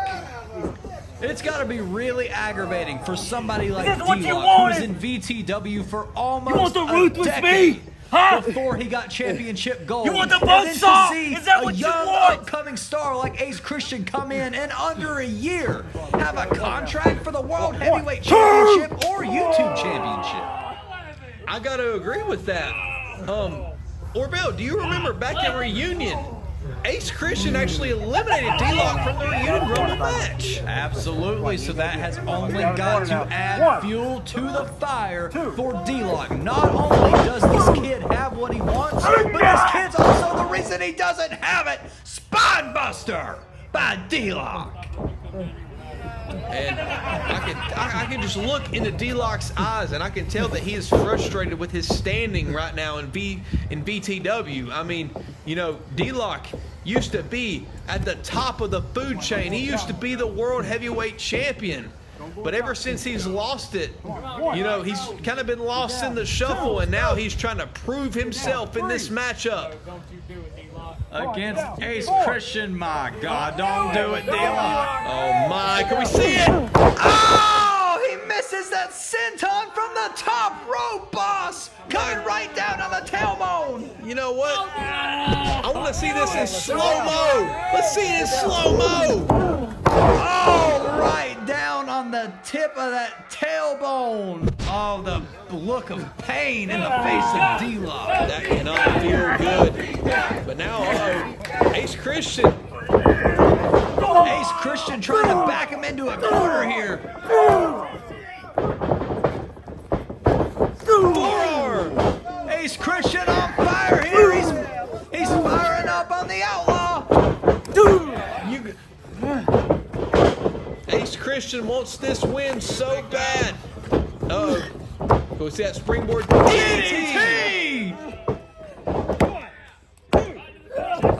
It's got to be really aggravating for somebody like D-Lock, who's in VTW for almost a decade. Huh? Before he got championship gold. You want the buzzsaw? Is that what a you young want? upcoming star like Ace Christian come in and under a year have a contract for the World Heavyweight Championship or YouTube Championship. I got to agree with that. Orville, do you remember back in Reunion, Ace Christian actually eliminated D-Lock from the Reunion Rumble match? Absolutely, so that has only got to add fuel to the fire for D-Lock. Not only does this kid have what he wants, but this kid's also the reason he doesn't have it. Spine Buster by D-Lock. And I can just look into D-Lock's eyes, and I can tell that he is frustrated with his standing right now in VTW. I mean, you know, D-Lock used to be at the top of the food chain. He used to be the world heavyweight champion. But ever since he's lost it, you know, he's kind of been lost in the shuffle, and now he's trying to prove himself in this matchup. Against Ace Christian, my God, don't do it, D-Lock. Oh my, can we see it? Oh, he misses that senton from the top rope, boss. Coming right down on the tailbone. You know what? I want to see this in slow-mo. Let's see it in slow-mo. Oh, right down on the tip of that tailbone. Oh, the look of pain in the face of D-Lock. That cannot feel good. But now, Ace Christian. Ace Christian trying to back him into a corner here. Forearm. Ace Christian on fire here. He's firing up on the outlaw. Ace Christian wants this win so bad. Uh-oh. Go see that springboard DDT.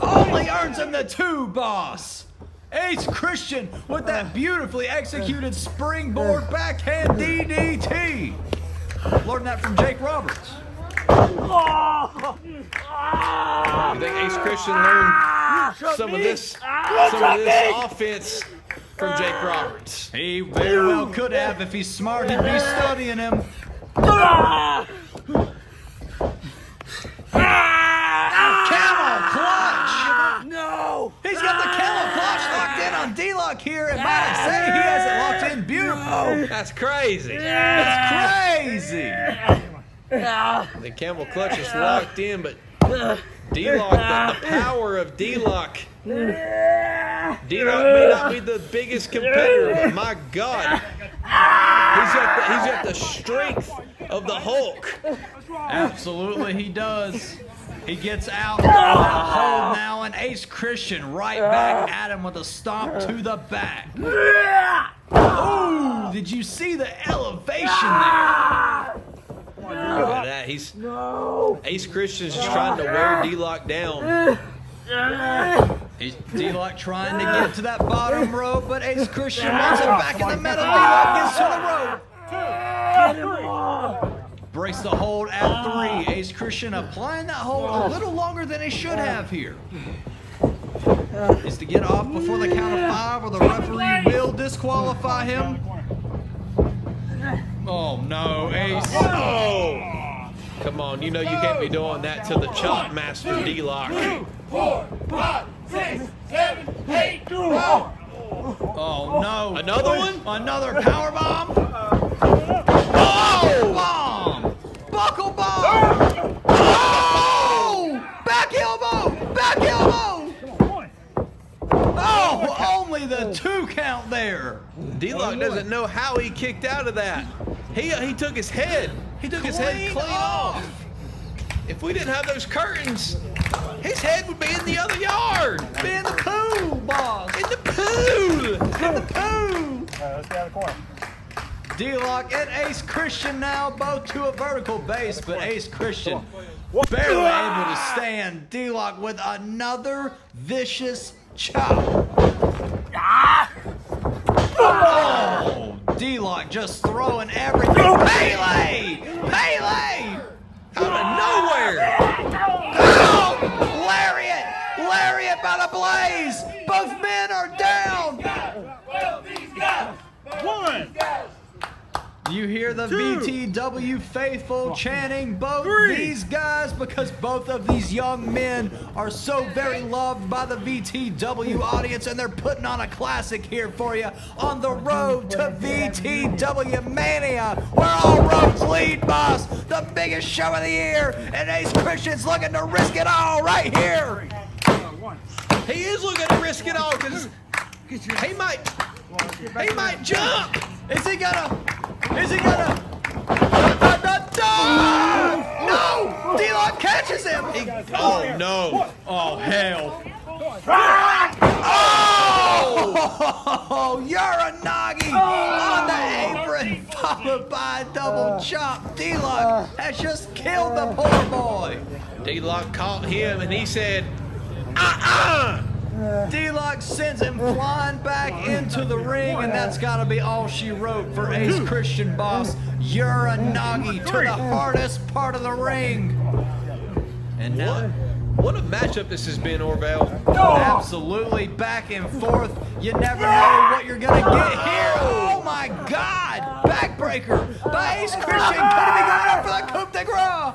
Only earns him the 2, boss. Ace Christian with that beautifully executed springboard backhand DDT. Learned that from Jake Roberts. You think Ace Christian learned some of this offense from Jake Roberts? He very well could have. If he's smart, he'd be studying him. Camel clutch! No! He's got the camel clutch locked in on D-Lock here, and might I say he has it locked in beautiful. That's crazy. It's crazy. The camel clutch is locked in, but D-Lock, the power of D-Lock. D-Lock may not be the biggest competitor, but my God, he's got the strength of the Hulk. Absolutely, he does. He gets out of that hold now, and Ace Christian right back at him with a stomp to the back. Ooh, did you see the elevation there? Look at that. Ace Christian's just trying to wear D-Lock down. D-Lock trying to get to that bottom rope, but Ace Christian wants it back in the middle. D-Lock gets to the rope. Breaks the hold at 3. Ace Christian applying that hold a little longer than he should have here. Is to get off before the count of 5, or the referee will disqualify him. Oh no, Ace. Oh! Come on, you know you can't be doing that to the chop master D-Lock. 2, 4, 5, 6, 7, 8, 9. Oh no. Another one? Another power bomb. Oh! Bomb! Buckle bomb! Oh! Back elbow! Back elbow! Oh, only the 2 count there. D-Lock doesn't know how he kicked out of that. He took his head. He took his head clean off. If we didn't have those curtains, his head would be in the other yard. Be in the pool, boss. In the pool. In the pool. Let's get out of the corner. D-Lock and Ace Christian now both to a vertical base, but Ace Christian barely able to stand. D-Lock with another vicious chop. Oh, D-Lock just throwing everything. Pele! Pele! Out of nowhere. Oh, lariat! Lariat by the Blaze! Both men are down! One. You hear the VTW faithful chanting both these guys, because both of these young men are so very loved by the VTW audience, and they're putting on a classic here for you on the road to VTW Mania, where all roads lead, boss. The biggest show of the year, and Ace Christian's looking to risk it all right here. He is looking to risk it all because he might jump. Is he gonna? No! D-Lock catches him! Oh, no. Oh, hell. Oh! Oh, Uranagi on the apron, followed by a double chop. D-Lock has just killed the poor boy. D-Lock caught him and he said, D-Lock sends him flying back into the ring, and that's got to be all she wrote for Ace Christian boss Uranagi to the hardest part of the ring. And now, what a matchup this has been, Orville. absolutely back and forth. You never know what you're gonna get here. Oh my God! Backbreaker by Ace Christian. Could he be going up for the coup de grace?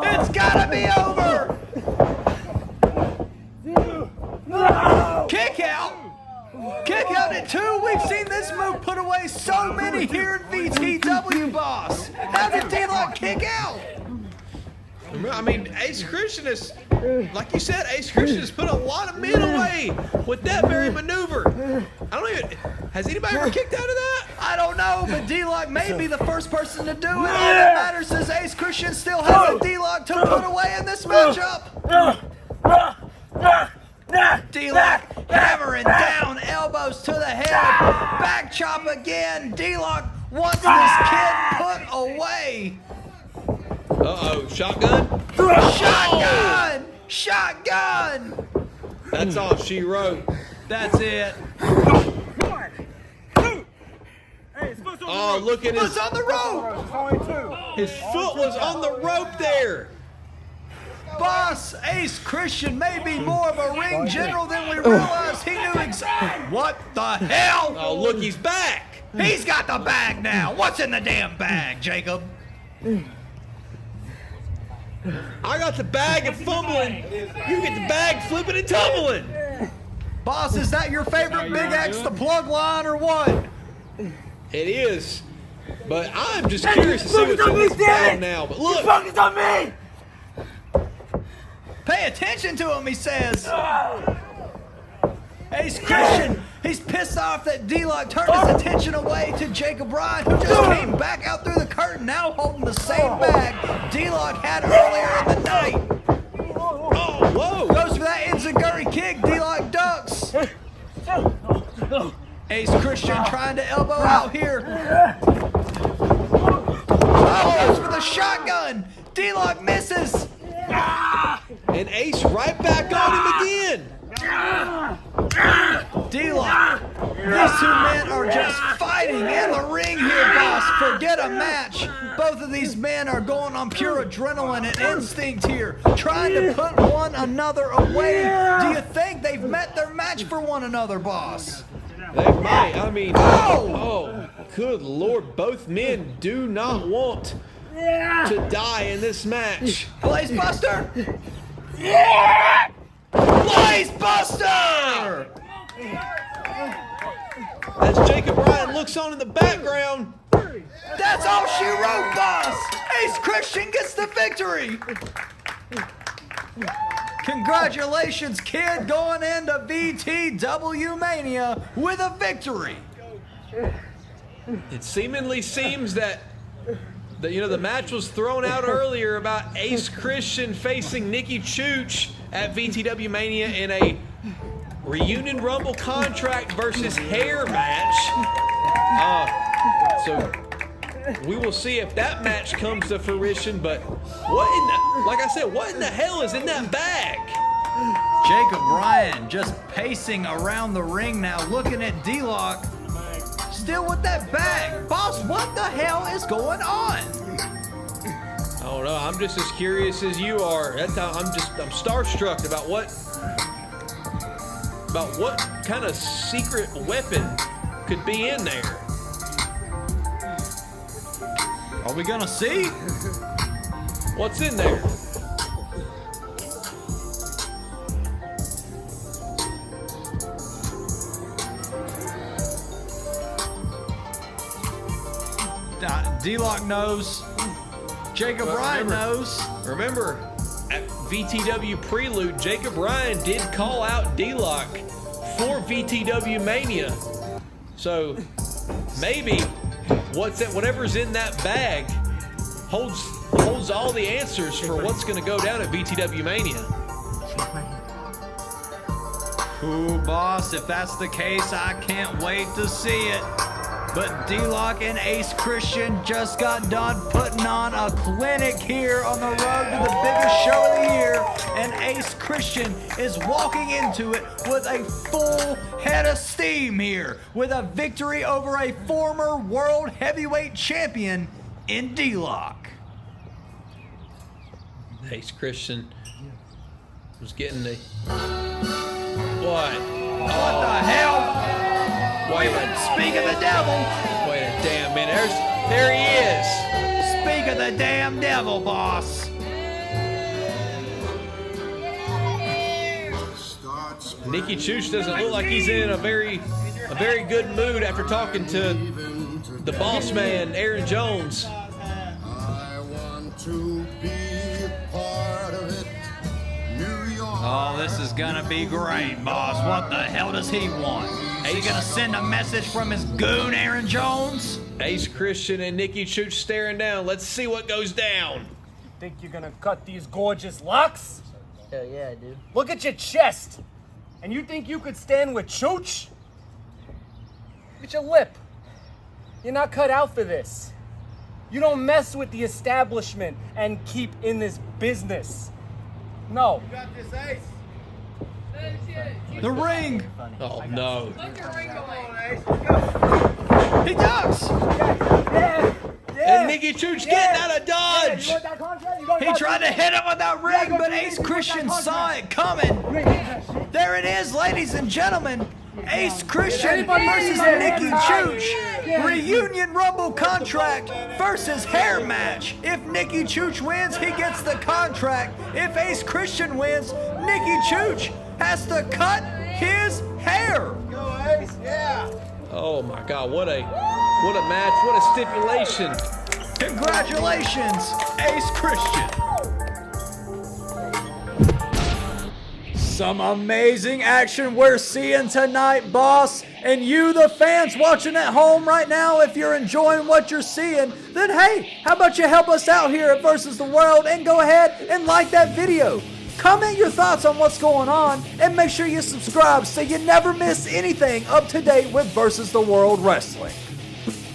It's gotta be over! Kick out! Kick out at 2. We've seen this move put away so many here at VTW, boss. How did D-Lock kick out? I mean, Ace Christian is, like you said, Ace Christian has put a lot of men away with that very maneuver. I don't even, has anybody ever kicked out of that? I don't know, but D-Lock may be the first person to do it. All that matters is Ace Christian still has a D-Lock to put away in this matchup. D-Lock hammering down, elbows to the head, back chop again. D-Lock wants this kid put away. Uh-oh, shotgun? Shotgun! Shotgun! That's all she wrote. That's it. Oh, look at his... It's on the rope! His foot was on the rope there. Boss, Ace Christian may be more of a ring general than we realized. He knew exactly. What the hell? Oh, look, he's back. He's got the bag now. What's in the damn bag, Jacob? I got the bag of fumbling. You get the bag flipping and tumbling. Boss, is that your favorite Big X, the plug line, or what? It is. But I'm just curious to see what's in this bag now. But look. Focus on me! Pay attention to him, he says. Ace Christian, he's pissed off that D-Lock turned his attention away to Jacob Bryan, who just came back out through the curtain, now holding the same bag D-Lock had earlier in the night. Oh, whoa. Goes for that enziguri kick, D-Lock ducks. Ace Christian trying to elbow out here. Oh, goes for the shotgun. D-Lock misses. And Ace right back on him again. D-Lock, these two men are just fighting in the ring here, boss. Forget a match. Both of these men are going on pure adrenaline and instinct here, trying to put one another away. Do you think they've met their match for one another, boss? They might. I mean, oh, good Lord. Both men do not want to die in this match. Blaze Buster! Blaze Buster! As Jacob Bryan looks on in the background. That's all she wrote, boss! Ace Christian gets the victory! Congratulations, kid, going into VTW Mania with a victory. It seemingly seems that the match was thrown out earlier about Ace Christian facing Nicky Chooch at VTW Mania in a Reunion Rumble contract versus hair match. So we will see if that match comes to fruition. But like I said, what in the hell is in that bag? Jacob Bryan just pacing around the ring now, looking at D-Lock. Still with that bag. Boss, what the hell is going on? I don't know. I'm just as curious as you are. I'm starstruck about what kind of secret weapon could be in there. Are we gonna see? What's in there? D-Lock knows. Jacob Bryan knows. Remember, at VTW Prelude, Jacob Bryan did call out D-Lock for VTW Mania. So maybe whatever's in that bag holds holds all the answers for what's going to go down at VTW Mania. Ooh, boss, if that's the case, I can't wait to see it. But D-Lock and Ace Christian just got done putting on a clinic here on the road to the biggest show of the year. And Ace Christian is walking into it with a full head of steam here, with a victory over a former world heavyweight champion in D-Lock. Ace Christian was getting the... What? What the hell? Wait Speak of the devil. Wait a damn minute. There he is. Speak of the damn devil, boss. Nicky Chooch doesn't look like he's in a very good mood after talking to the boss man, Aaron Jones. Oh, this is gonna be great, boss. What the hell does he want? Is he gonna send a message from his goon, Aaron Jones? Ace Christian and Nicky Chooch staring down. Let's see what goes down. Think you're gonna cut these gorgeous locks? Hell yeah, I do. Look at your chest. And you think you could stand with Chooch? Look at your lip. You're not cut out for this. You don't mess with the establishment and keep in this business. No. You got this, Ace. The ring. Oh no. He ducks. And Nicky Chooch getting out of dodge. He tried to hit him with that ring, but Ace Christian saw it coming. There it is, ladies and gentlemen. Ace Christian versus Nicky Chooch. Reunion Rumble contract versus hair match. If Nicky Chooch wins, he gets the contract. If Ace Christian wins, Nicky Chooch has to cut his hair. Go, Ace. Yeah. Oh my God! What a match! What a stipulation! Congratulations, Ace Christian. Some amazing action we're seeing tonight, boss. And you, the fans watching at home right now, if you're enjoying what you're seeing, then hey, how about you help us out here at Versus the World and go ahead and like that video. Comment your thoughts on what's going on and make sure you subscribe so you never miss anything up to date with Versus the World Wrestling.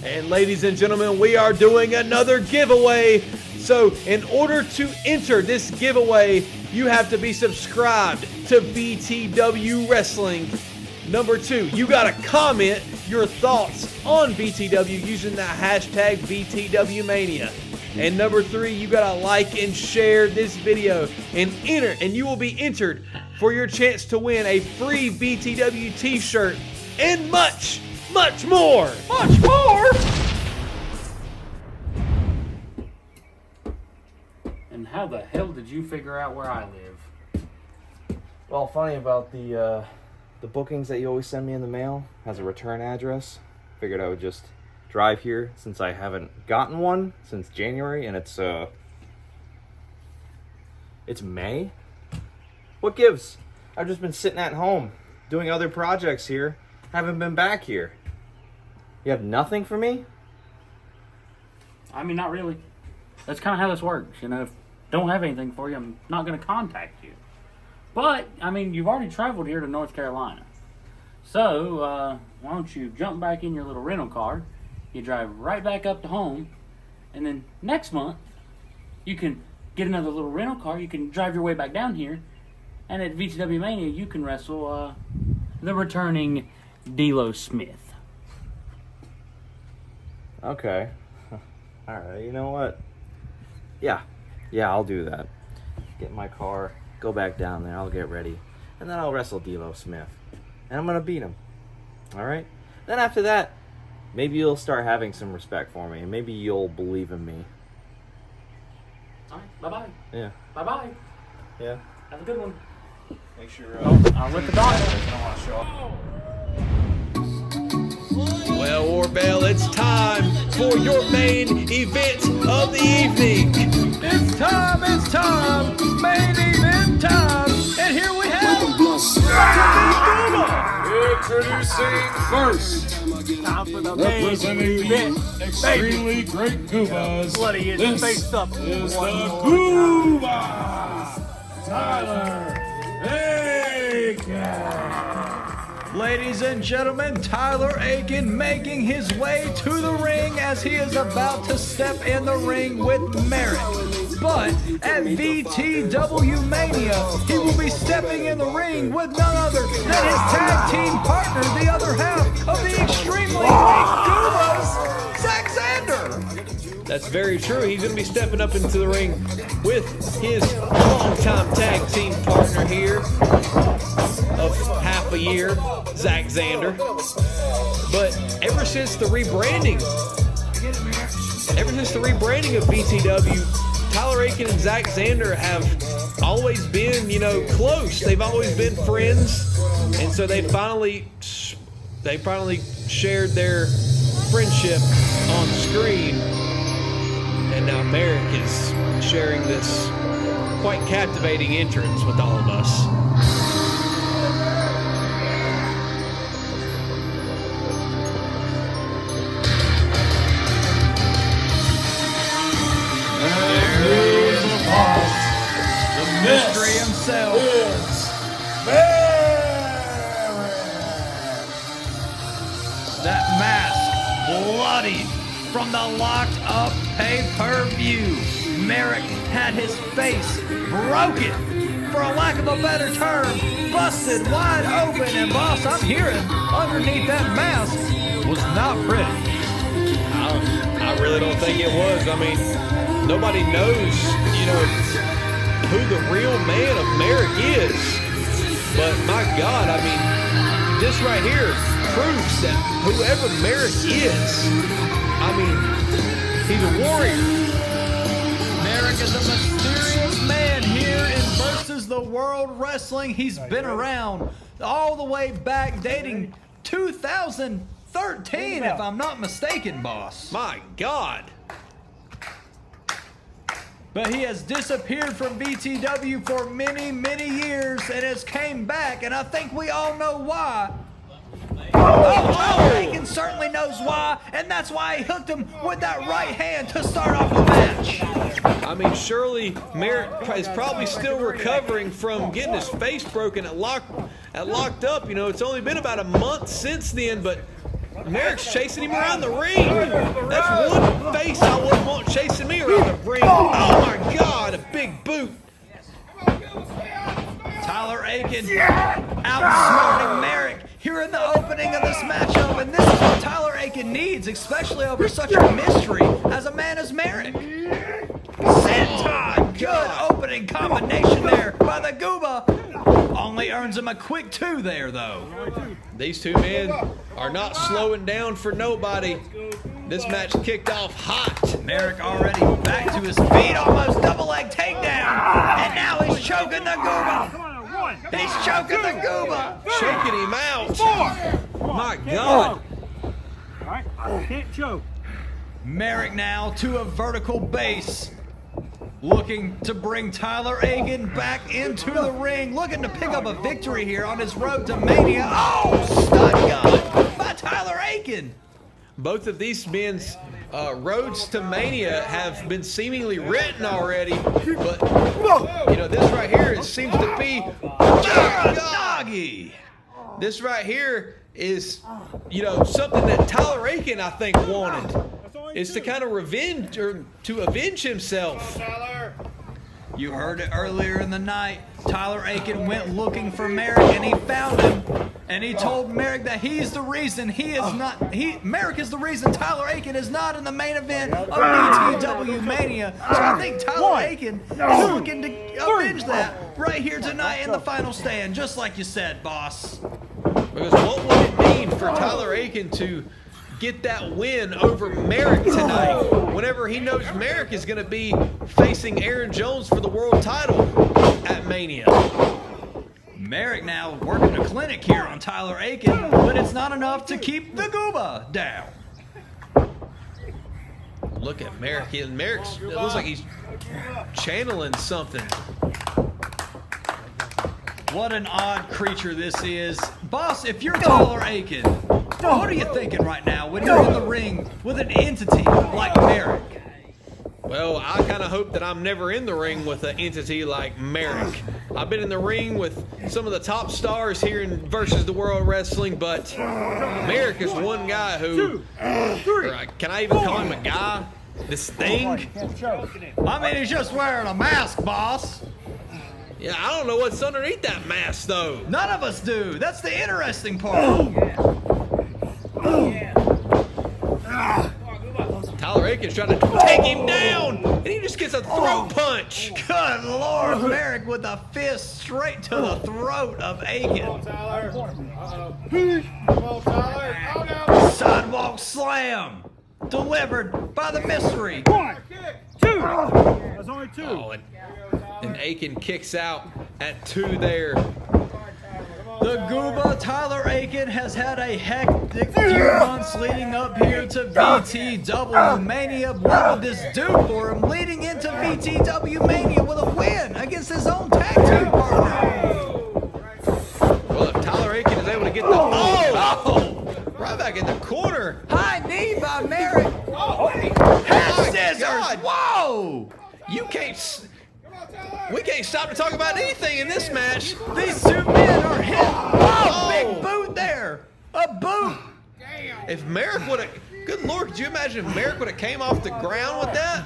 And ladies and gentlemen, we are doing another giveaway. So in order to enter this giveaway, you have to be subscribed to VTW Wrestling. Number 2, you gotta comment your thoughts on VTW using the hashtag VTW Mania. And number 3, you gotta like and share this video and enter, and you will be entered for your chance to win a free VTW t-shirt and much, much more. Much more? And how the hell did you figure out where I live? Well, funny about the bookings that you always send me in the mail has a return address. Figured I would just drive here since I haven't gotten one since January, and it's May. What gives? I've just been sitting at home doing other projects here. Haven't been back here. You have nothing for me? I mean, not really. That's kind of how this works. You know, if I don't have anything for you, I'm not going to contact you. But, I mean, you've already traveled here to North Carolina. So, why don't you jump back in your little rental car, you drive right back up to home, and then next month, you can get another little rental car, you can drive your way back down here, and at VTW Mania, you can wrestle the returning D'Lo Smith. Okay. Alright, you know what? Yeah, I'll do that. Get in my car, go back down there, I'll get ready, and then I'll wrestle D'Lo Smith. And I'm gonna beat him. Alright? Then after that, maybe you'll start having some respect for me, and maybe you'll believe in me. Alright, bye-bye. Yeah. Bye-bye. Yeah. Have a good one. Make sure. I'll let the dog know. Well, Warbell, it's time for your main event of the evening. It's time, main event time. And here we have Introducing first, Time for the Representing main the event. extremely great Goobas. Bloody his This face up is one the more Gooba, Tyler Aken. Ladies and gentlemen, Tyler Aken making his way to the ring as he is about to step in the ring with Merrick. But at VTW Mania, he will be stepping in the ring with none other than his tag team partner, the other half of the extremely great Goobas, Xander. That's very true. He's going to be stepping up into the ring with his longtime tag team partner here of half a year, Xander. But ever since the rebranding of VTW, Tyler Aken and Xander have always been, close. They've always been friends, and so they finally shared their friendship on screen. And now Merrick is sharing this quite captivating entrance with all of us. Mystery himself. That mask bloodied from the locked up pay-per-view. Merrick had his face broken, for a lack of a better term, busted wide open, and boss, I'm hearing underneath that mask was not pretty. I really don't think it was. I mean, nobody knows, who the real man of Merrick is. But my God, I mean, this right here proves that whoever Merrick is, I mean, he's a warrior. Merrick is a mysterious man here in Versus the World Wrestling. He's been around all the way back, dating 2013, if I'm not mistaken, boss. My God. But he has disappeared from VTW for many, many years and has came back, and I think we all know why. Tyler Aken certainly knows why, and that's why he hooked him with that right hand to start off the match. I mean, surely Merrick is probably still recovering from getting his face broken at locked up. It's only been about a month since then, but Merrick's chasing him around the ring. That's one face I wouldn't want chasing me around the ring. Oh my God, a big boot. Tyler Aken outsmarting Merrick here in the opening of this matchup, and this is what Tyler Aken needs, especially over such a mystery as a man as Merrick. Senton, good opening combination there by the Gooba. Only earns him a quick 2 there, though. These two men are not slowing down for nobody. This match kicked off hot. Merrick already back to his feet, almost double leg takedown, and now he's choking the Gooba. He's choking the Gooba. Choking him out. My All God. right, I can't choke. Merrick now to a vertical base. Looking to bring Tyler Aken back into the ring. Looking to pick up a victory here on his road to Mania. Oh, stun gun by Tyler Aken. Both of these men's roads to Mania have been seemingly written already, but this right here seems to be Nagi. This right here is something that Tyler Aken I think wanted, is to kind of revenge or to avenge himself. You heard it earlier in the night. Tyler Aken went looking for Merrick and he found him. And he told Merrick that he's the reason Merrick is the reason Tyler Aken is not in the main event of VTW Mania. So I think Tyler Aken is looking to avenge that right here tonight in the final stand, just like you said, boss. Because what would it mean for Tyler Aken to get that win over Merrick tonight whenever he knows Merrick is going to be facing Aaron Jones for the world title at Mania? Merrick now working a clinic here on Tyler Aken, but it's not enough to keep the Gooba down. Look at Merrick. It looks like he's channeling something. What an odd creature this is. Boss, if you're Tyler Aken, What are you thinking right now when you're in the ring with an entity like Merrick? Well, I kind of hope that I'm never in the ring with an entity like Merrick. I've been in the ring with some of the top stars here in Versus the World Wrestling, but Merrick is one guy who, can I even call him a guy? This thing? I mean, he's just wearing a mask, boss. Yeah, I don't know what's underneath that mask, though. None of us do. That's the interesting part. Tyler Aitken's trying to take him down, and he just gets a throat punch. Good Lord, Merrick with a fist straight to the throat of Aken. Sidewalk slam delivered by the mystery. That's only 2. Oh, and Aken kicks out at 2 there. The Gooba, Tyler Aken, has had a hectic few months leading up here to VTW Mania. What would this do for him leading into VTW Mania with a win against his own tag team partner? Well, if Tyler Aken is able to get the... right back in the corner. High knee by Merrick. Head scissors. God. Whoa. You can't... We can't stop to talk about anything in this match. These 2 men are hit. Oh, big boot there. A boot. If Merrick would have... Good Lord, could you imagine if Merrick would have came off the ground with that?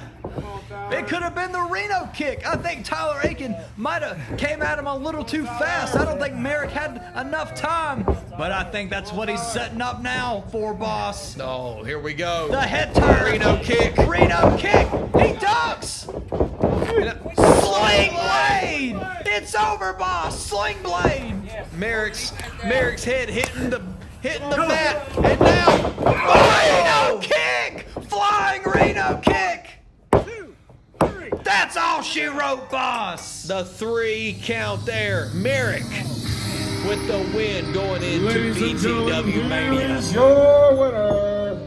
It could have been the Reno kick. I think Tyler Aken might have came at him a little too fast. I don't think Merrick had enough time, but I think that's what he's setting up now for, boss. Oh, here we go. The head turn. Reno kick. Reno kick. He ducks. Sling blade. It's over, boss. Sling blade. Merrick's head hitting the mat, and now Reno kick. Flying Reno kick. That's all she wrote, boss. the 3 count there. Merrick with the win going into VTW Mania. Is your winner,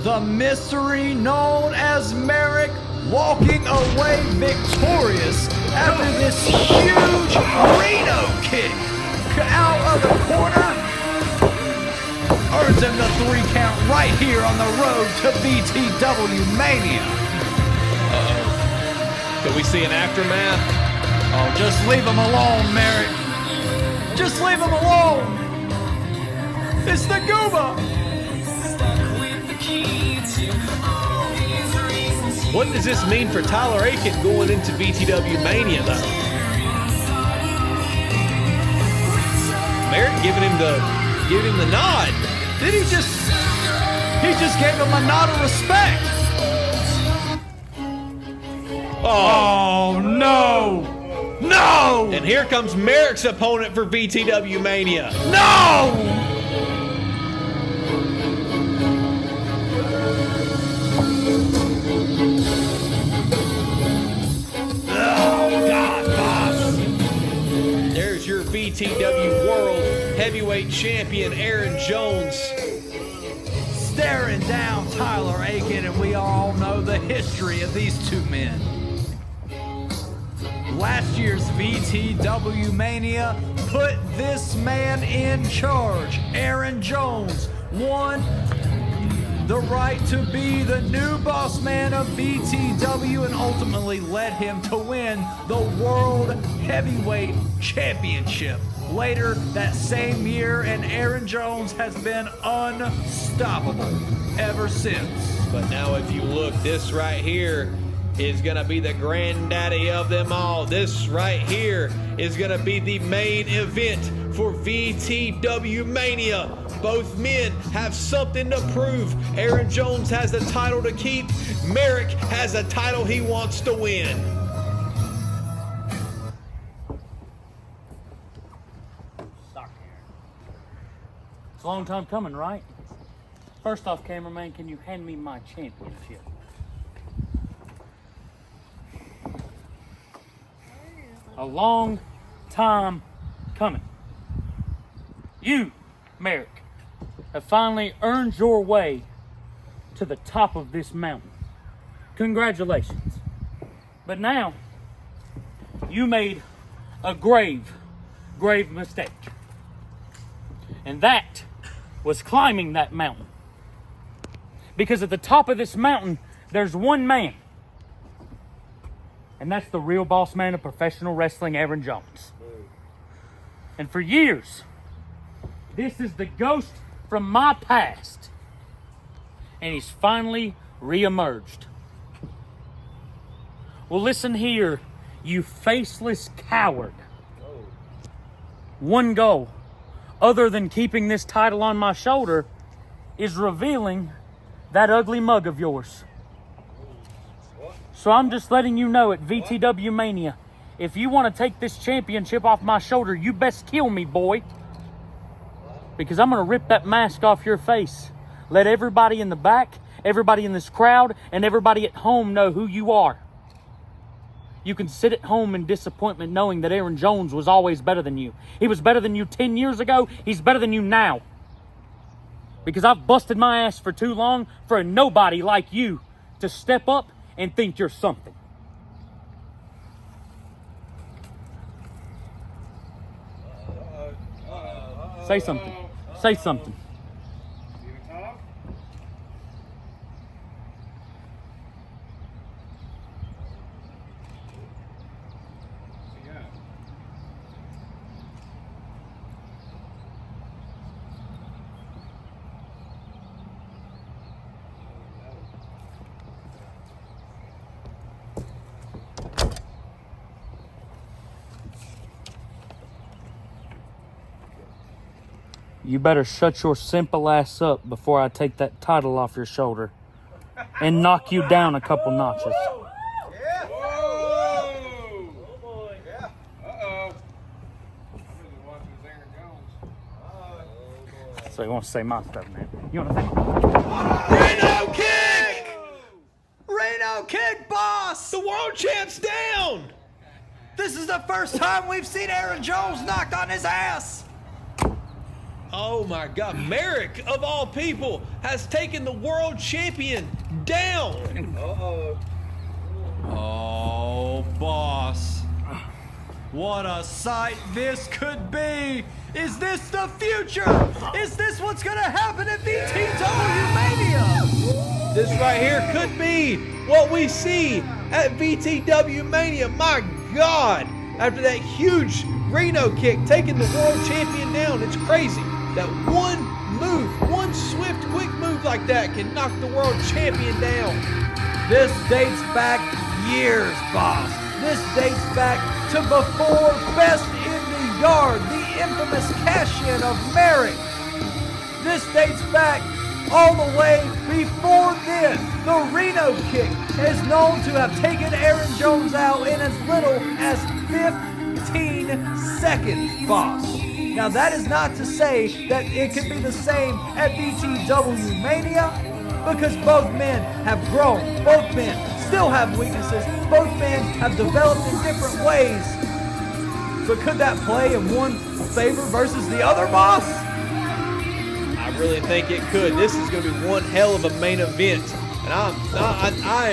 The mystery known as Merrick walking away victorious after this huge Reno kick out of the corner. Earns him the 3 count right here on the road to VTW Mania. Could we see an aftermath? Oh, just leave him alone, Merrick. Just leave him alone. It's the Gooba. What does this mean for Tyler Aken going into VTW Mania, though? Merrick giving him the nod. Did he just gave him a nod of respect. Oh, no. No. And here comes Merrick's opponent for VTW Mania. No. There's your VTW World Heavyweight Champion, Aaron Jones. Staring down Tyler Aken, and we all know the history of these 2 men. Last year's VTW Mania put this man in charge. Aaron Jones won the right to be the new boss man of VTW and ultimately led him to win the World Heavyweight Championship later that same year, and Aaron Jones has been unstoppable ever since. But now if you look, this right here is going to be the granddaddy of them all. This right here is going to be the main event for VTW Mania. Both men have something to prove. Aaron Jones has the title to keep. Merrick has a title he wants to win. It's a long time coming, right? First off, cameraman, can you hand me my championship? A long time coming. You, Merrick, have finally earned your way to the top of this mountain. Congratulations. But now, you made a grave grave mistake. And that was climbing that mountain. Because at the top of this mountain, there's one man. And that's the real boss man of professional wrestling, Aaron Jones. And for years, this is the ghost from my past. And he's finally re-emerged. Well, listen here, you faceless coward. One goal, other than keeping this title on my shoulder, is revealing that ugly mug of yours. So I'm just letting you know at VTW Mania, if you want to take this championship off my shoulder, you best kill me, boy. Because I'm going to rip that mask off your face. Let everybody in the back, everybody in this crowd, and everybody at home know who you are. You can sit at home in disappointment knowing that Aaron Jones was always better than you. He was better than you 10 years ago. He's better than you now. Because I've busted my ass for too long for a nobody like you to step up and think you're something. Say something. Say something. You better shut your simple ass up before I take that title off your shoulder and knock you down a couple notches. Yeah. Whoa. Oh boy. Yeah. Uh-oh. I'm busy watching this Aaron Jones. So you want to say my stuff, man? You want to say my Reno kick! Reno kick, boss! The world champ's down! This is the first time we've seen Aaron Jones knocked on his ass! Oh my God, Merrick, of all people, has taken the world champion down. Uh-oh. Oh, boss. What a sight this could be. Is this the future? Is this what's gonna happen at VTW Mania? This right here could be what we see at VTW Mania. My God, after that huge Reno kick taking the world champion down, it's crazy. That one move, one swift, quick move like that can knock the world champion down. This dates back years, boss. This dates back to before Best in the Yard, the infamous cash-in of Merrick. This dates back all the way before then. The Reno kick is known to have taken Aaron Jones out in as little as 15 seconds, boss. Now that is not to say that it could be the same at VTW Mania, because both men have grown, both men still have weaknesses, both men have developed in different ways. But could that play in one favor versus the other, boss? I really think it could. This is going to be one hell of a main event, and I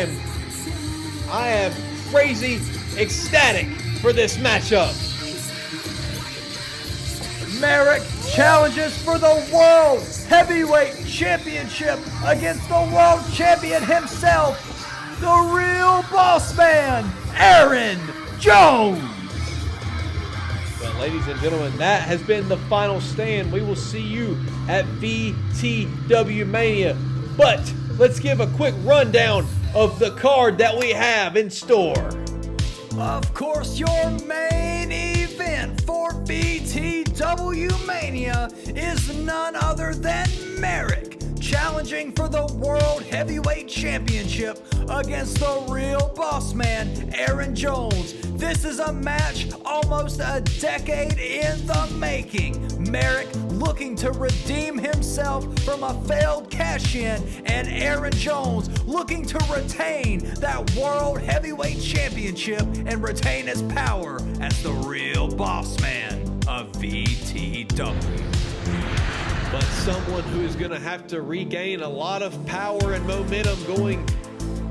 am crazy ecstatic for this matchup. Merrick challenges for the World Heavyweight Championship against the World Champion himself, the real boss man, Aaron Jones. Well, ladies and gentlemen, that has been the final stand. We will see you at VTW Mania. But let's give a quick rundown of the card that we have in store. Of course, your main event for VTW Mania is none other than Merrick, challenging for the World Heavyweight Championship against the real boss man, Aaron Jones. This is a match almost a decade in the making. Merrick looking to redeem himself from a failed cash-in, and Aaron Jones looking to retain that World Heavyweight Championship and retain his power as the real boss man of VTW. But someone who is going to have to regain a lot of power and momentum going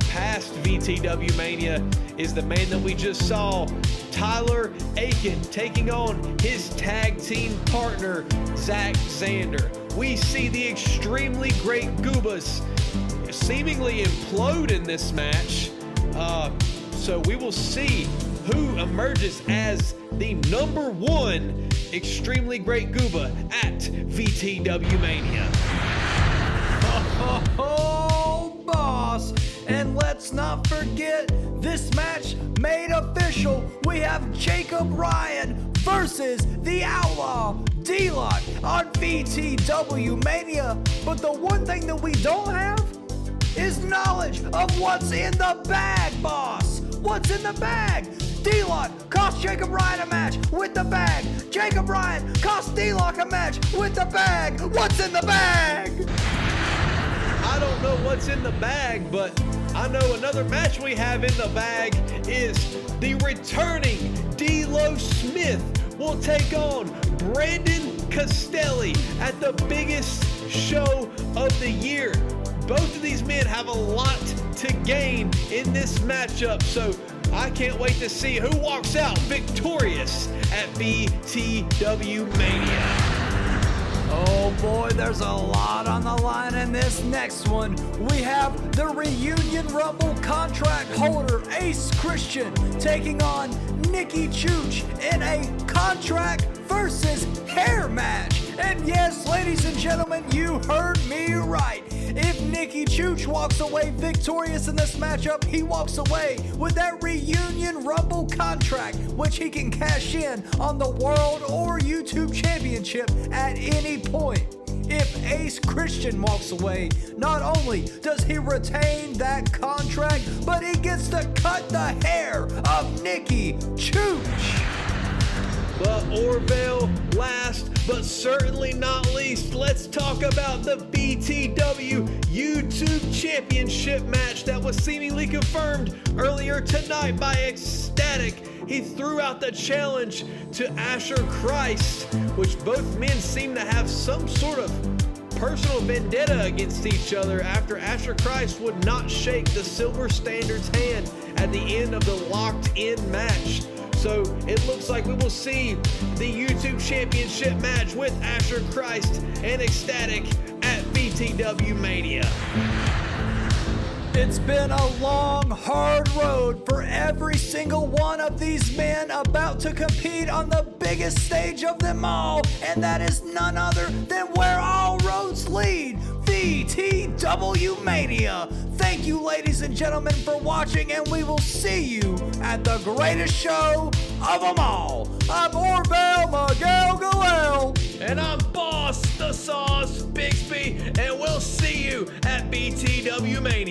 past VTW Mania is the man that we just saw, Tyler Aken, taking on his tag team partner, Zach Xander. We see the extremely great Goobas seemingly implode in this match. So we will see who emerges as the #1 extremely great Gooba at VTW Mania. Oh, boss. And let's not forget, this match made official. We have Jacob Ryan versus the Outlaw D-Lock on VTW Mania. But the one thing that we don't have is knowledge of what's in the bag, boss. What's in the bag? D-Lock cost Jacob Ryan a match with the bag. Jacob Ryan cost D-Lock a match with the bag. What's in the bag? I don't know what's in the bag, but I know another match we have in the bag is the returning D'Lo Smith will take on Brandon Castelli at the biggest show of the year. Both of these men have a lot to gain in this matchup, so I can't wait to see who walks out victorious at VTW Mania. Oh boy, there's a lot on the line in this next one. We have the Reunion Rumble contract holder, Ace Christian, taking on Nicky Chooch in a contract versus hair match. And yes, ladies and gentlemen, you heard me right. If Nicky Chooch walks away victorious in this matchup, he walks away with that Reunion Rumble contract, which he can cash in on the World or YouTube Championship at any point. If Ace Christian walks away, not only does he retain that contract, but he gets to cut the hair of Nicky Chooch. But Orville, last but certainly not least, let's talk about the VTW YouTube Championship match that was seemingly confirmed earlier tonight by Ecstatic. He threw out the challenge to Asher Christ, which both men seem to have some sort of personal vendetta against each other after Asher Christ would not shake the Silver Standard's hand at the end of the locked-in match. So it looks like we will see the YouTube Championship match with Asher Christ and Ecstatic at VTW Mania. It's been a long, hard road for every single one of these men about to compete on the biggest stage of them all, and that is none other than where all roads lead, VTW Mania. Thank you, ladies and gentlemen, for watching, and we will see you at the greatest show of them all. I'm Orville Miguel Galel. And I'm Boss the Sauce Bixby, and we'll see you at VTW Mania.